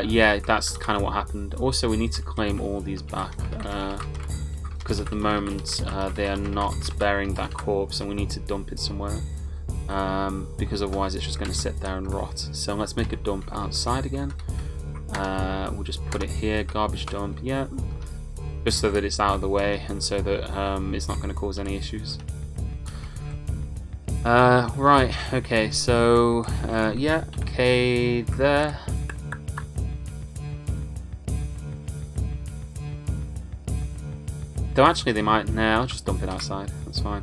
A: yeah, that's kind of what happened. Also, we need to claim all these back because at the moment they are not burying that corpse, and we need to dump it somewhere. Because otherwise it's just going to sit there and rot. So let's make a dump outside again. We'll just put it here, garbage dump, yeah, just so that it's out of the way and so that it's not going to cause any issues. Right, okay, so yeah, okay, there. Though actually they might, nah, I'll just dump it outside, that's fine.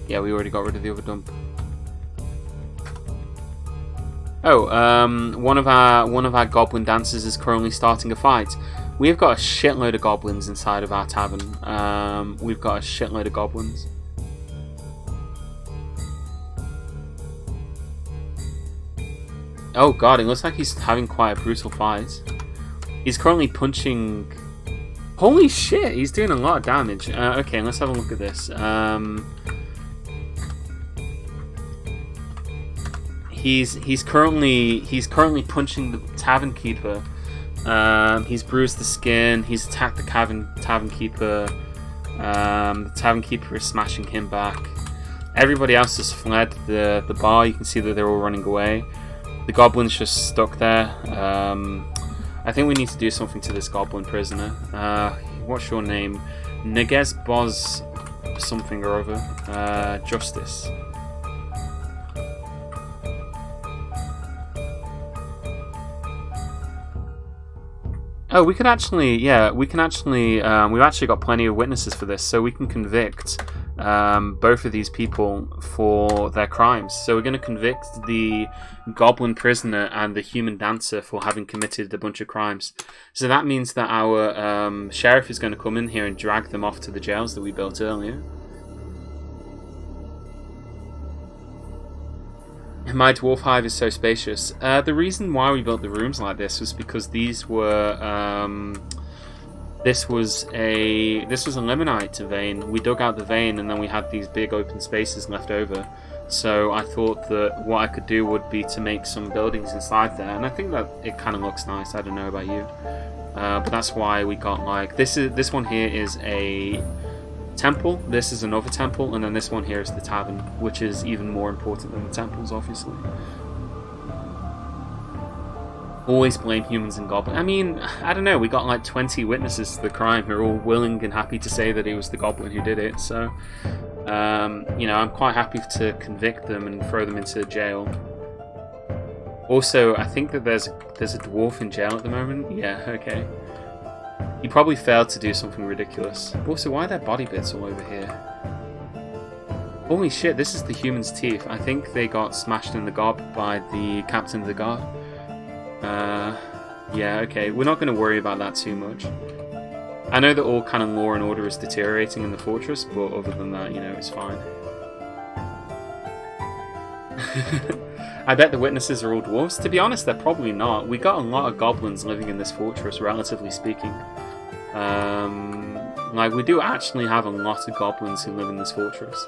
A: Yeah, we already got rid of the other dump. Oh, one of our goblin dancers is currently starting a fight. We've got a shitload of goblins inside of our tavern. We've got a shitload of goblins. Oh god, it looks like he's having quite a brutal fight. He's currently punching... Holy shit, he's doing a lot of damage. Okay, let's have a look at this. He's currently punching the tavern keeper. He's bruised the skin. He's attacked the tavern keeper. The tavern keeper is smashing him back. Everybody else has fled the bar. You can see that they're all running away. The goblin's just stuck there. I think we need to do something to this goblin prisoner. What's your name? Neges Boz something or other. Justice. Oh, we could actually, yeah, we've actually got plenty of witnesses for this, so we can convict both of these people for their crimes. So we're going to convict the goblin prisoner and the human dancer for having committed a bunch of crimes. So that means that our sheriff is going to come in here and drag them off to the jails that we built earlier. My dwarf hive is so spacious. The reason why we built the rooms like this was because these were this was a limonite vein. We dug out the vein and then we had these big open spaces left over. So I thought that what I could do would be to make some buildings inside there, and I think that it kind of looks nice. I don't know about you, but that's why we got like this one here is a temple, this is another temple, and then this one here is the tavern, which is even more important than the temples, obviously. Always blame humans and goblins. I mean, I don't know, we got like 20 witnesses to the crime who are all willing and happy to say that it was the goblin who did it, so you know, I'm quite happy to convict them and throw them into jail. Also, I think that there's a dwarf in jail at the moment. Yeah, okay. He probably failed to do something ridiculous. Also, why are there body bits all over here? Holy shit, this is the human's teeth. I think they got smashed in the gob by the captain of the guard. Yeah, okay. We're not going to worry about that too much. I know that all kind of law and order is deteriorating in the fortress, but other than that, you know, it's fine. I bet the witnesses are all dwarves. To be honest, they're probably not. We got a lot of goblins living in this fortress, relatively speaking. Like, we do actually have a lot of goblins who live in this fortress.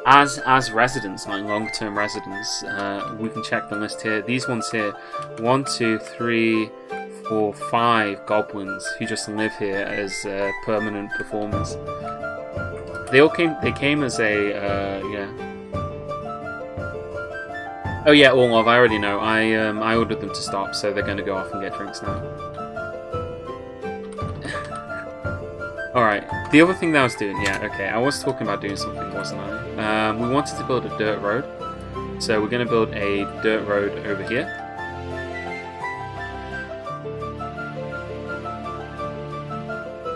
A: As residents, like long-term residents, we can check the list here. These ones here, 1, 2, 3, 4, 5 goblins who just live here as permanent performers. They came as a yeah. Oh yeah, all of. I already know. I ordered them to stop, so they're going to go off and get drinks now. Alright, the other thing that I was doing, yeah, okay, I was talking about doing something, wasn't I? We wanted to build a dirt road, so we're going to build a dirt road over here.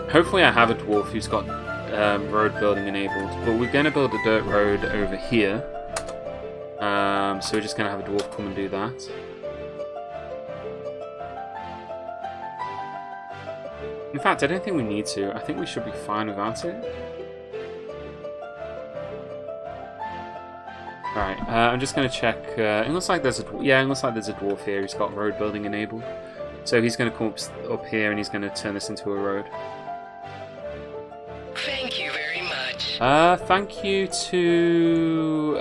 A: Hopefully I have a dwarf who's got road building enabled, but we're going to build a dirt road over here. So we're just going to have a dwarf come and do that. In fact, I don't think we need to. I think we should be fine without it. Alright, I'm just going to check. It looks like there's a dwarf here who's got road building enabled. So he's going to come up here and he's going to turn this into a road.
B: Thank you very much.
A: Thank you to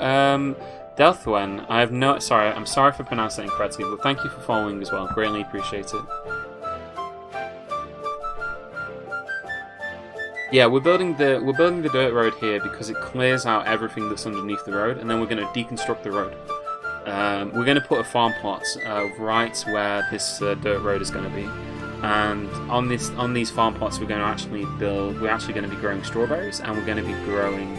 A: Delthwen. I'm sorry for pronouncing it incorrectly, but thank you for following as well. Greatly appreciate it. Yeah, we're building the dirt road here because it clears out everything that's underneath the road, and then we're going to deconstruct the road. We're going to put a farm plot right where this dirt road is going to be, and on these farm plots we're actually going to be growing strawberries, and we're going to be growing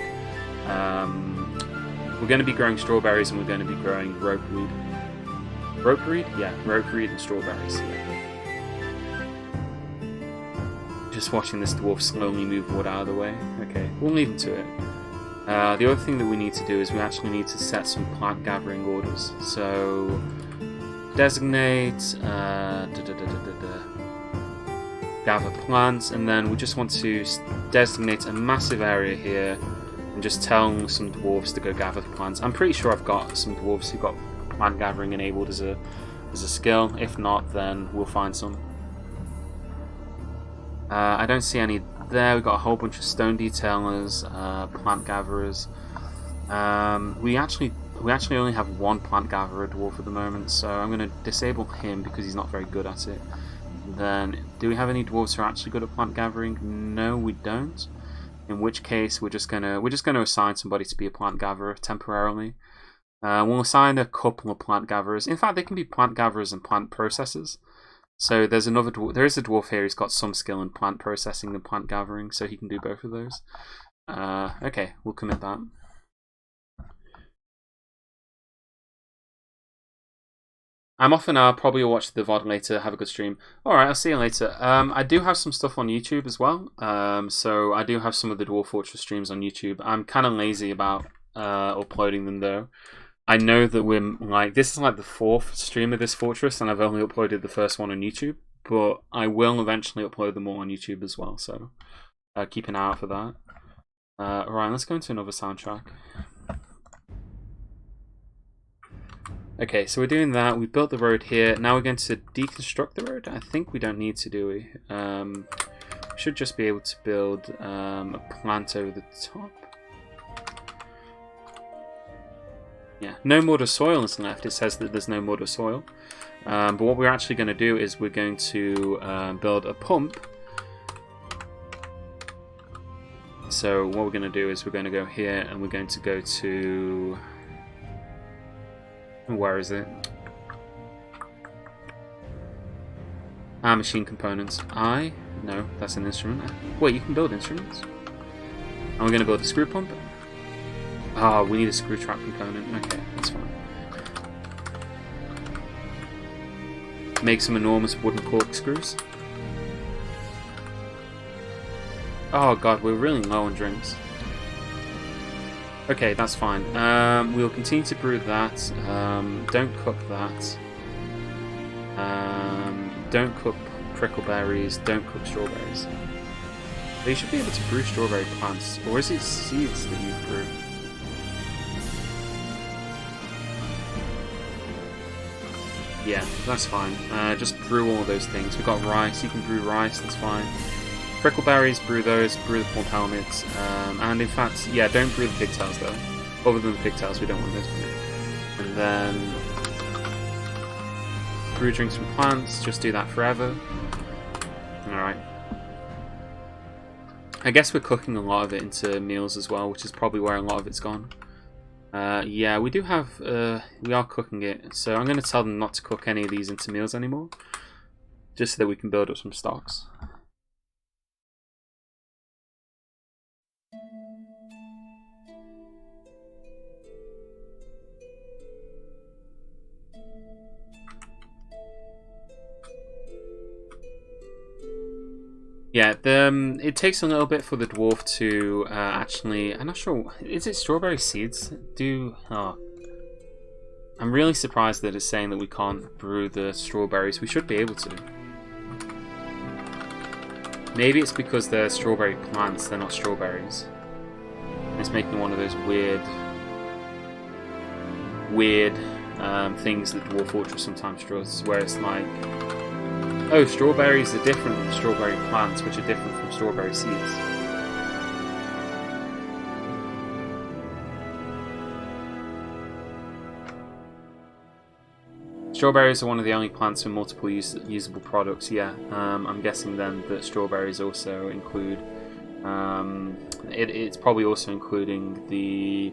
A: strawberries, and we're going to be growing ropeweed. Ropeweed? Yeah, ropeweed and strawberries. Yeah. Just watching this dwarf slowly move wood out of the way. Okay, we'll leave him to it. The other thing that we need to do is we actually need to set some plant gathering orders. So designate, gather plants, and then we just want to designate a massive area here and just tell some dwarves to go gather plants. I'm pretty sure I've got some dwarves who got plant gathering enabled as a skill. If not, then we'll find some. I don't see any there. We've got a whole bunch of stone detailers, plant gatherers. We actually only have one plant gatherer dwarf at the moment, so I'm going to disable him because he's not very good at it. Then, do we have any dwarves who are actually good at plant gathering? No, we don't. In which case, we're just gonna assign somebody to be a plant gatherer temporarily. We'll assign a couple of plant gatherers. In fact, they can be plant gatherers and plant processors. So there is a dwarf here who's got some skill in plant processing and plant gathering, so he can do both of those. Okay, we'll commit that. I'm off for now. Probably will watch the VOD later. Have a good stream. Alright, I'll see you later. I do have some stuff on YouTube as well. So I do have some of the Dwarf Fortress streams on YouTube. I'm kind of lazy about uploading them though. I know that this is like the 4th stream of this fortress, and I've only uploaded the first one on YouTube. But I will eventually upload them all on YouTube as well. So keep an eye out for that. Alright, let's go into another soundtrack. Okay, so we're doing that. We built the road here. Now we're going to deconstruct the road. I think we don't need to, do we? We should just be able to build a plant over the top. Yeah, no mortar soil is left. It says that there's no mortar soil. But what we're actually going to do is we're going to build a pump. So what we're going to do is we're going to go here and we're going to go to... Where is it? Machine components. No, that's an instrument. Wait, you can build instruments? And we're going to build a screw pump? We need a screw trap component. Okay, that's fine. Make some enormous wooden corkscrews. Oh god, we're really low on drinks. Okay, that's fine. We'll continue to brew that. Don't cook that. Don't cook prickleberries. Don't cook strawberries. But you should be able to brew strawberry plants. Or is it seeds that you brew? Yeah, that's fine. Just brew all those things. We've got rice. You can brew rice. That's fine. Prickleberries, brew those, brew the pump helmets, and in fact, yeah, don't brew the pigtails though. Other than the pigtails, we don't want those brewed. And then brew drinks from plants, just do that forever. Alright. I guess we're cooking a lot of it into meals as well, which is probably where a lot of it's gone. Yeah, we do have, we are cooking it, so I'm going to tell them not to cook any of these into meals anymore, just so that we can build up some stocks. Yeah, it takes a little bit for the dwarf to actually... I'm not sure. Is it strawberry seeds? I'm really surprised that it's saying that we can't brew the strawberries. We should be able to. Maybe it's because they're strawberry plants, they're not strawberries. It's making one of those weird things that Dwarf Fortress sometimes draws, where it's like... Oh, strawberries are different from strawberry plants, which are different from strawberry seeds. Strawberries are one of the only plants with multiple usable products, yeah. I'm guessing then that strawberries also include... it's probably also including the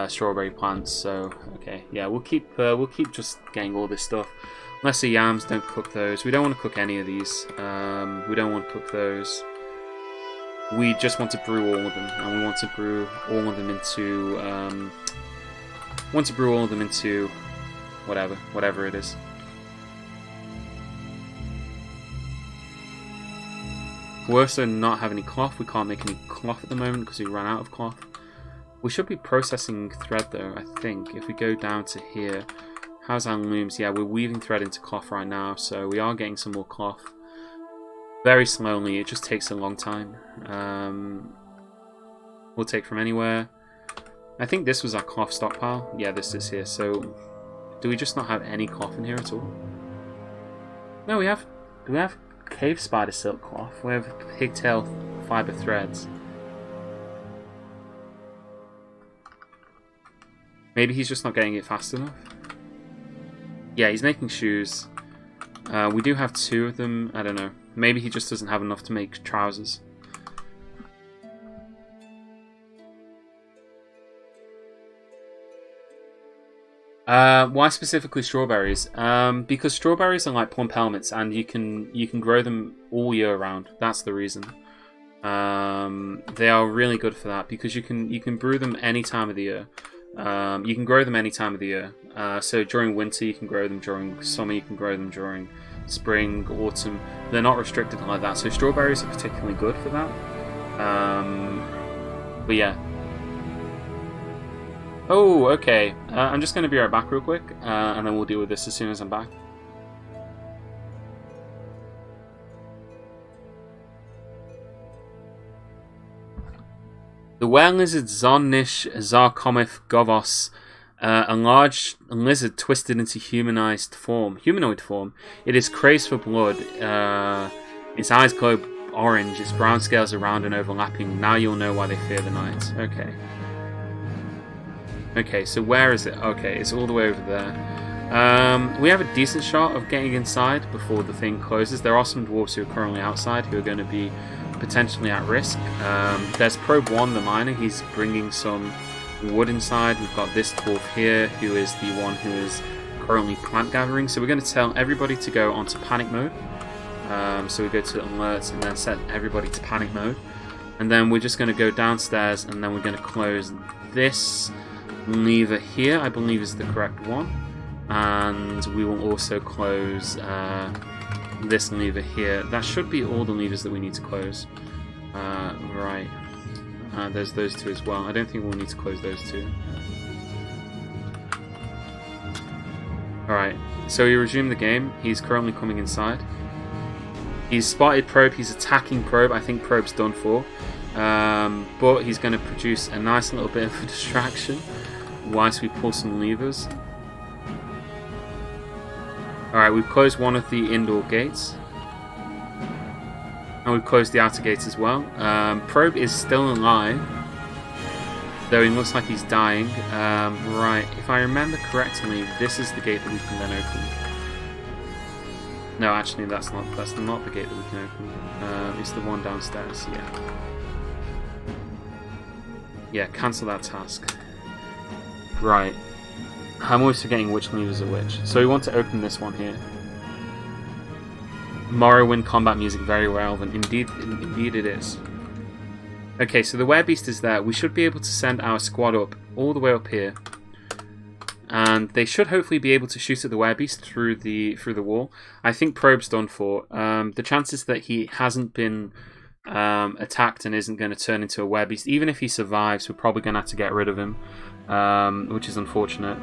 A: strawberry plants, so okay. Yeah, we'll keep just getting all this stuff. Lesser yams, don't cook those. We don't want to cook any of these. We don't want to cook those. We just want to brew all of them, and we want to brew all of them into... whatever it is. We also not have any cloth. We can't make any cloth at the moment because we ran out of cloth. We should be processing thread though, I think. If we go down to here, How's our looms? Yeah, we're weaving thread into cloth right now, so we are getting some more cloth. Very slowly, it just takes a long time. We'll take from anywhere. I think this was our cloth stockpile. Yeah, this is here. So, do we just not have any cloth in here at all? No, we have. Do we have cave spider silk cloth? We have pigtail fiber threads. Maybe he's just not getting it fast enough. Yeah, he's making shoes. We do have 2 of them. I don't know. Maybe he just doesn't have enough to make trousers. Why specifically strawberries? Because strawberries are like plump helmets, and you can grow them all year round. That's the reason. They are really good for that because you can brew them any time of the year. You can grow them any time of the year. So during winter you can grow them, during summer you can grow them, during spring, autumn. They're not restricted like that. So strawberries are particularly good for that. But yeah. Oh, okay. I'm just going to be right back real quick, and then we'll deal with this as soon as I'm back. The were-lizard Zornish Zarkomith Govos, a large lizard twisted into humanoid form. It is crazed for blood. Its eyes glow orange. Its brown scales are round and overlapping. Now you'll know why they fear the night. Okay. Okay, so where is it? Okay, it's all the way over there. We have a decent shot of getting inside before the thing closes. There are some dwarves who are currently outside who are going to be potentially at risk. There's Probe 1, the miner. He's bringing some wood inside. We've got this dwarf here who is the one who is currently plant gathering. So we're going to tell everybody to go onto panic mode. So we go to alerts and then set everybody to panic mode. And then we're just going to go downstairs and then we're going to close this lever here, I believe is the correct one, and we will also close this lever here. That should be all the levers that we need to close. Right, there's those 2 as well. I don't think we'll need to close those 2. Alright, so we resume the game. He's currently coming inside. He's spotted Probe, he's attacking Probe. I think Probe's done for, but he's going to produce a nice little bit of a distraction whilst we pull some levers. Alright, we've closed one of the indoor gates. And we've closed the outer gates as well. Probe is still alive, though he looks like he's dying. Right, if I remember correctly, this is the gate that we can then open. No, actually that's not the gate that we can open. It's the one downstairs, yeah. Yeah, cancel that task. Right. I'm always forgetting which levers are which. So we want to open this one here. Morrowind combat music, very relevant. Indeed it is. Okay, so the werebeast is there. We should be able to send our squad up, all the way up here. And they should hopefully be able to shoot at the werebeast through the wall. I think Probe's done for. The chances that he hasn't been attacked and isn't going to turn into a werebeast, even if he survives, we're probably going to have to get rid of him, which is unfortunate.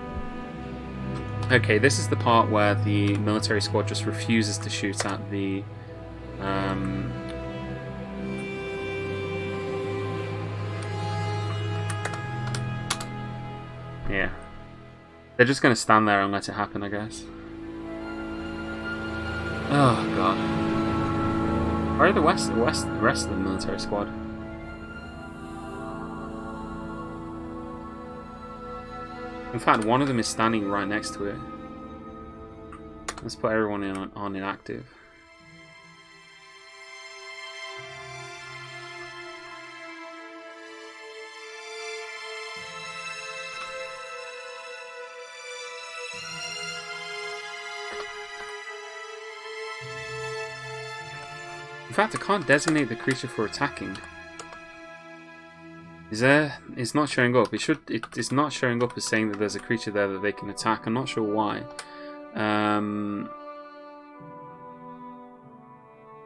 A: Okay, this is the part where the military squad just refuses to shoot at the yeah, they're just going to stand there and let it happen, I guess. Oh god. Where are the rest of the military squad? In fact, one of them is standing right next to it. Let's put everyone on inactive. In fact, I can't designate the creature for attacking. Is there? It's not showing up. It's not showing up as saying that there's a creature there that they can attack. I'm not sure why.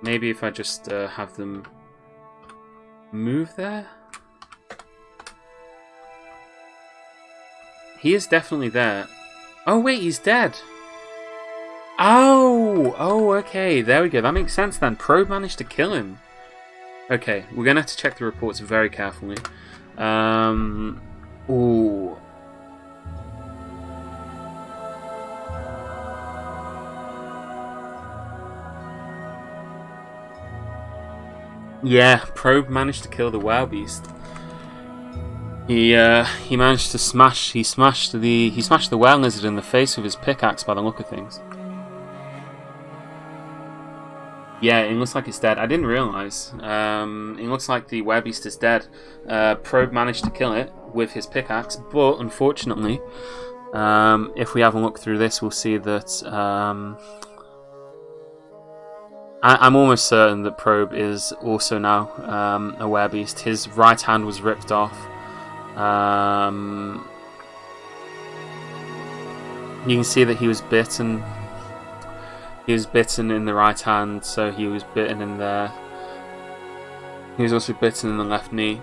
A: Maybe if I just have them move there. He is definitely there. Oh wait, he's dead. Oh, okay, there we go. That makes sense then. Probe managed to kill him. Okay, we're gonna have to check the reports very carefully. Ooh. Yeah, Probe managed to kill the werebeast. He managed to smash the were lizard in the face with his pickaxe by the look of things. Yeah, it looks like it's dead. I didn't realise. It looks like the werebeast is dead. Probe managed to kill it with his pickaxe, but unfortunately, if we have a look through this, we'll see that I'm almost certain that Probe is also now a werebeast. His right hand was ripped off. You can see that he was bitten. He was bitten in the right hand, so he was bitten in there. He was also bitten in the left knee.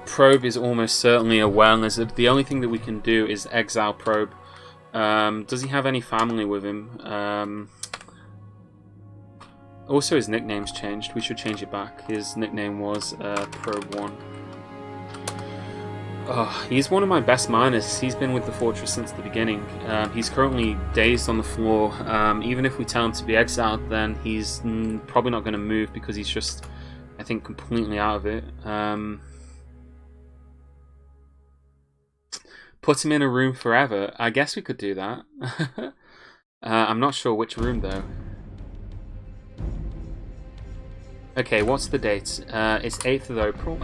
A: Probe is almost certainly a were lizard. The only thing that we can do is exile Probe. Does he have any family with him? Also, his nickname's changed. We should change it back. His nickname was Probe 1. Oh, he's one of my best miners. He's been with the fortress since the beginning. He's currently dazed on the floor. Even if we tell him to be exiled, then he's probably not going to move because he's just, I think, completely out of it. Put him in a room forever. I guess we could do that. I'm not sure which room, though. Okay, what's the date? It's 8th of April.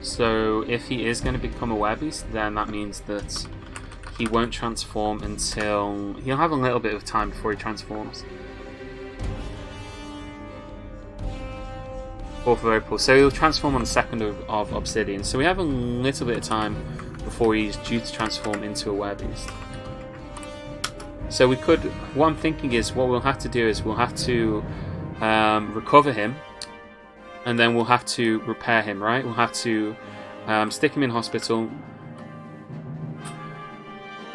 A: So if he is going to become a werebeast, then that means that he won't transform until... He'll have a little bit of time before he transforms. 4th of April. So he'll transform on the 2nd of Obsidian. So we have a little bit of time before he's due to transform into a werebeast. So we could... What I'm thinking is, what we'll have to do is we'll have to recover him. And then we'll have to repair him, right? We'll have to stick him in hospital.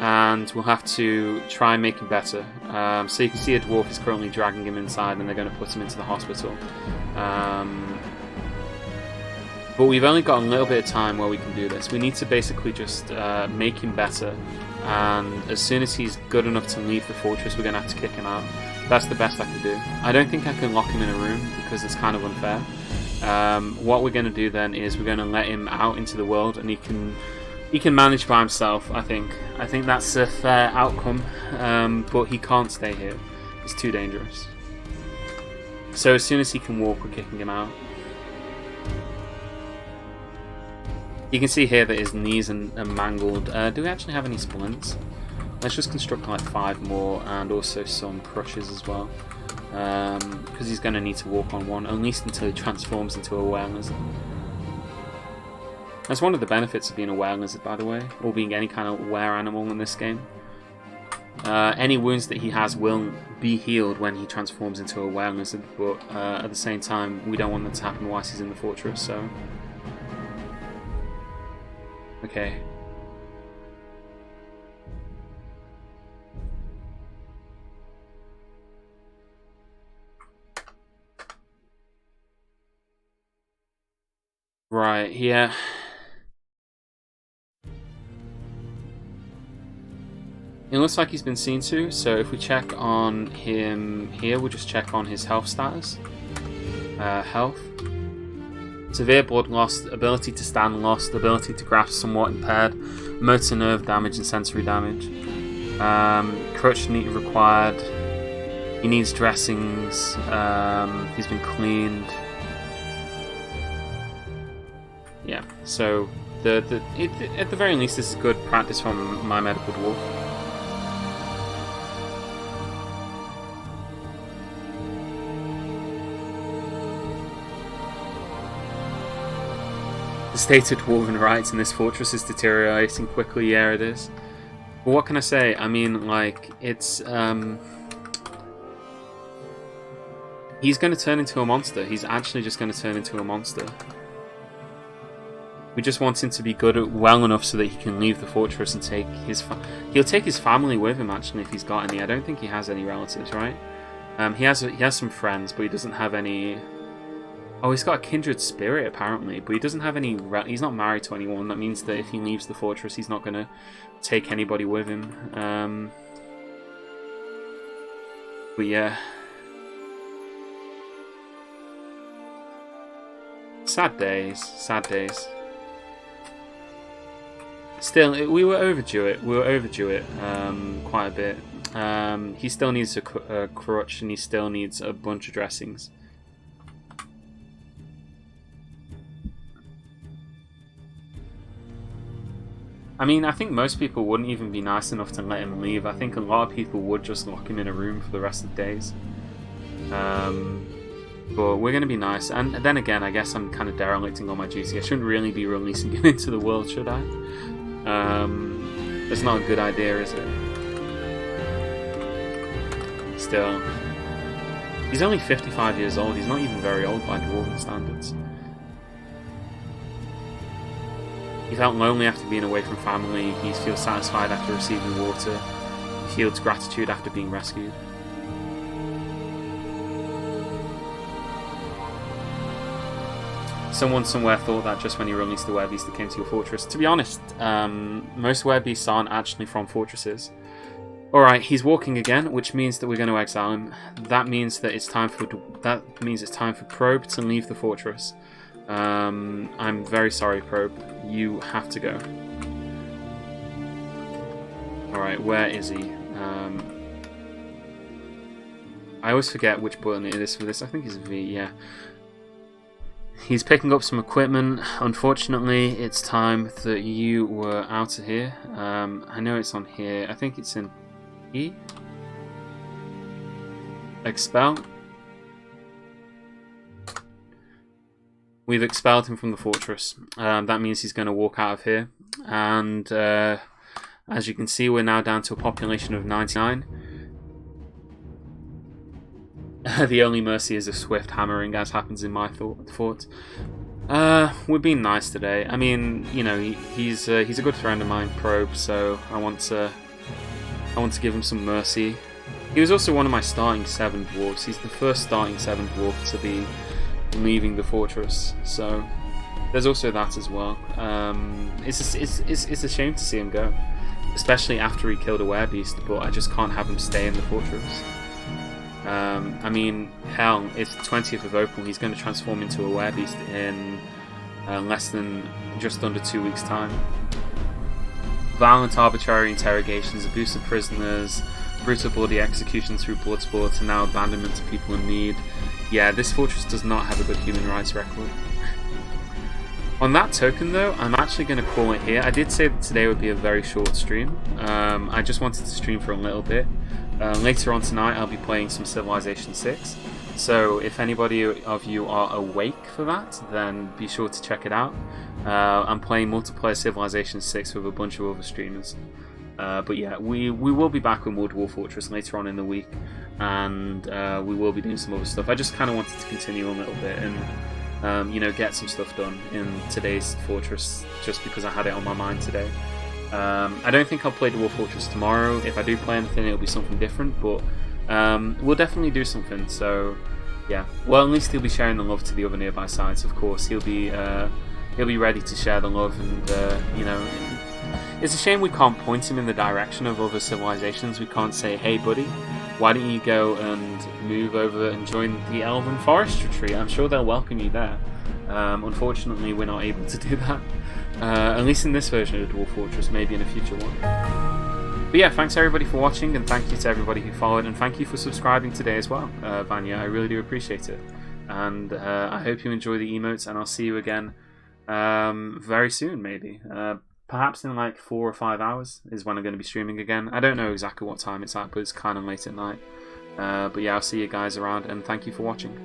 A: And we'll have to try and make him better. So you can see a dwarf is currently dragging him inside and they're going to put him into the hospital. But we've only got a little bit of time where we can do this. We need to basically just make him better. And as soon as he's good enough to leave the fortress, we're going to have to kick him out. That's the best I can do. I don't think I can lock him in a room because it's kind of unfair. What we're going to do then is we're going to let him out into the world and he can manage by himself. I think that's a fair outcome, but he can't stay here. It's too dangerous. So as soon as he can walk, we're kicking him out. You can see here that his knees are mangled. Do we actually have any splints? Let's just construct like 5 more and also some crushes as well. Because he's going to need to walk on one, at least until he transforms into a were lizard. That's one of the benefits of being a were lizard, by the way, or being any kind of were animal in this game. Any wounds that he has will be healed when he transforms into a were lizard, but at the same time, we don't want that to happen whilst he's in the fortress, so... Okay. Right, yeah. It looks like he's been seen to, so if we check on him here, we'll just check on his health status. Health. Severe blood loss, ability to stand lost, ability to grasp somewhat impaired, motor nerve damage and sensory damage. Crutch need required. He needs dressings. He's been cleaned. Yeah, so at the very least, this is good practice from my medical dwarf. The state of dwarven rights in this fortress is deteriorating quickly. Yeah, it is. But what can I say? I mean, like, it's he's going to turn into a monster. He's actually just going to turn into a monster. We just want him to be good well enough so that he can leave the fortress and take his he'll take his family with him, actually, if he's got any. I don't think he has any relatives, right? He has some friends, but he doesn't have any. Oh, he's got a kindred spirit, apparently, but he doesn't have any. He's not married to anyone. That means that if he leaves the fortress, he's not going to take anybody with him. But yeah. Sad days. Sad days. Still, we were overdue it. Quite a bit. He still needs a crutch, and he still needs a bunch of dressings. I mean, I think most people wouldn't even be nice enough to let him leave. I think a lot of people would just lock him in a room for the rest of the days. But we're going to be nice. And then again, I guess I'm kind of derelicting on my duty. I shouldn't really be releasing him into the world, should I? That's not a good idea, is it? Still. He's only 55 years old. He's not even very old by dwarven standards. He felt lonely after being away from family. He feels satisfied after receiving water. He feels gratitude after being rescued. Someone somewhere thought that just when you released the werebeast that came to your fortress. To be honest, most werebeasts aren't actually from fortresses. Alright, he's walking again, which means that we're going to exile him. That means that it's time for Probe to leave the fortress. I'm very sorry, Probe. You have to go. Alright, where is he? I always forget which button it is for this. I think it's V, yeah. He's picking up some equipment. Unfortunately, it's time that you were out of here. I know it's on here. I think it's in E. Expel. We've expelled him from the fortress. That means he's going to walk out of here. And as you can see, we're now down to a population of 99. The only mercy is a swift hammering, as happens in my fort. We're being nice today. I mean, you know, he's a good friend of mine, Probe. So I want to give him some mercy. He was also one of my starting 7 dwarves. He's the first starting 7 dwarf to be leaving the fortress. So there's also that as well. It's a shame to see him go, especially after he killed a werebeast. But I just can't have him stay in the fortress. I mean, hell, it's the 20th of April. He's going to transform into a werebeast in less than just under 2 weeks' time. Violent arbitrary interrogations, abuse of prisoners, brutal bloody executions through blood sports, and now abandonment to people in need. Yeah, this fortress does not have a good human rights record. On that token, though, I'm actually going to call it here. I did say that today would be a very short stream. I just wanted to stream for a little bit. Later on tonight, I'll be playing some Civilization 6. So if anybody of you are awake for that, then be sure to check it out. I'm playing multiplayer Civilization 6 with a bunch of other streamers. But yeah, we will be back with more Dwarf Fortress later on in the week, and we will be doing some other stuff. I just kind of wanted to continue a little bit and you know, get some stuff done in today's Fortress, just because I had it on my mind today. I don't think I'll play Dwarf Fortress tomorrow. If I do play anything, it'll be something different, but we'll definitely do something. So yeah, well, at least he'll be sharing the love to the other nearby sides. Of course, he'll be ready to share the love, and you know, it's a shame we can't point him in the direction of other civilizations. We can't say, hey buddy, why don't you go and move over and join the Elven Forest Retreat? I'm sure they'll welcome you there. Unfortunately, we're not able to do that. At least in this version of Dwarf Fortress, maybe in a future one. But yeah, thanks everybody for watching, and thank you to everybody who followed, and thank you for subscribing today as well, Vanya. I really do appreciate it. And I hope you enjoy the emotes, and I'll see you again very soon, maybe. Perhaps in like 4 or 5 hours is when I'm going to be streaming again. I don't know exactly what time it's at, but it's kind of late at night. But yeah, I'll see you guys around, and thank you for watching.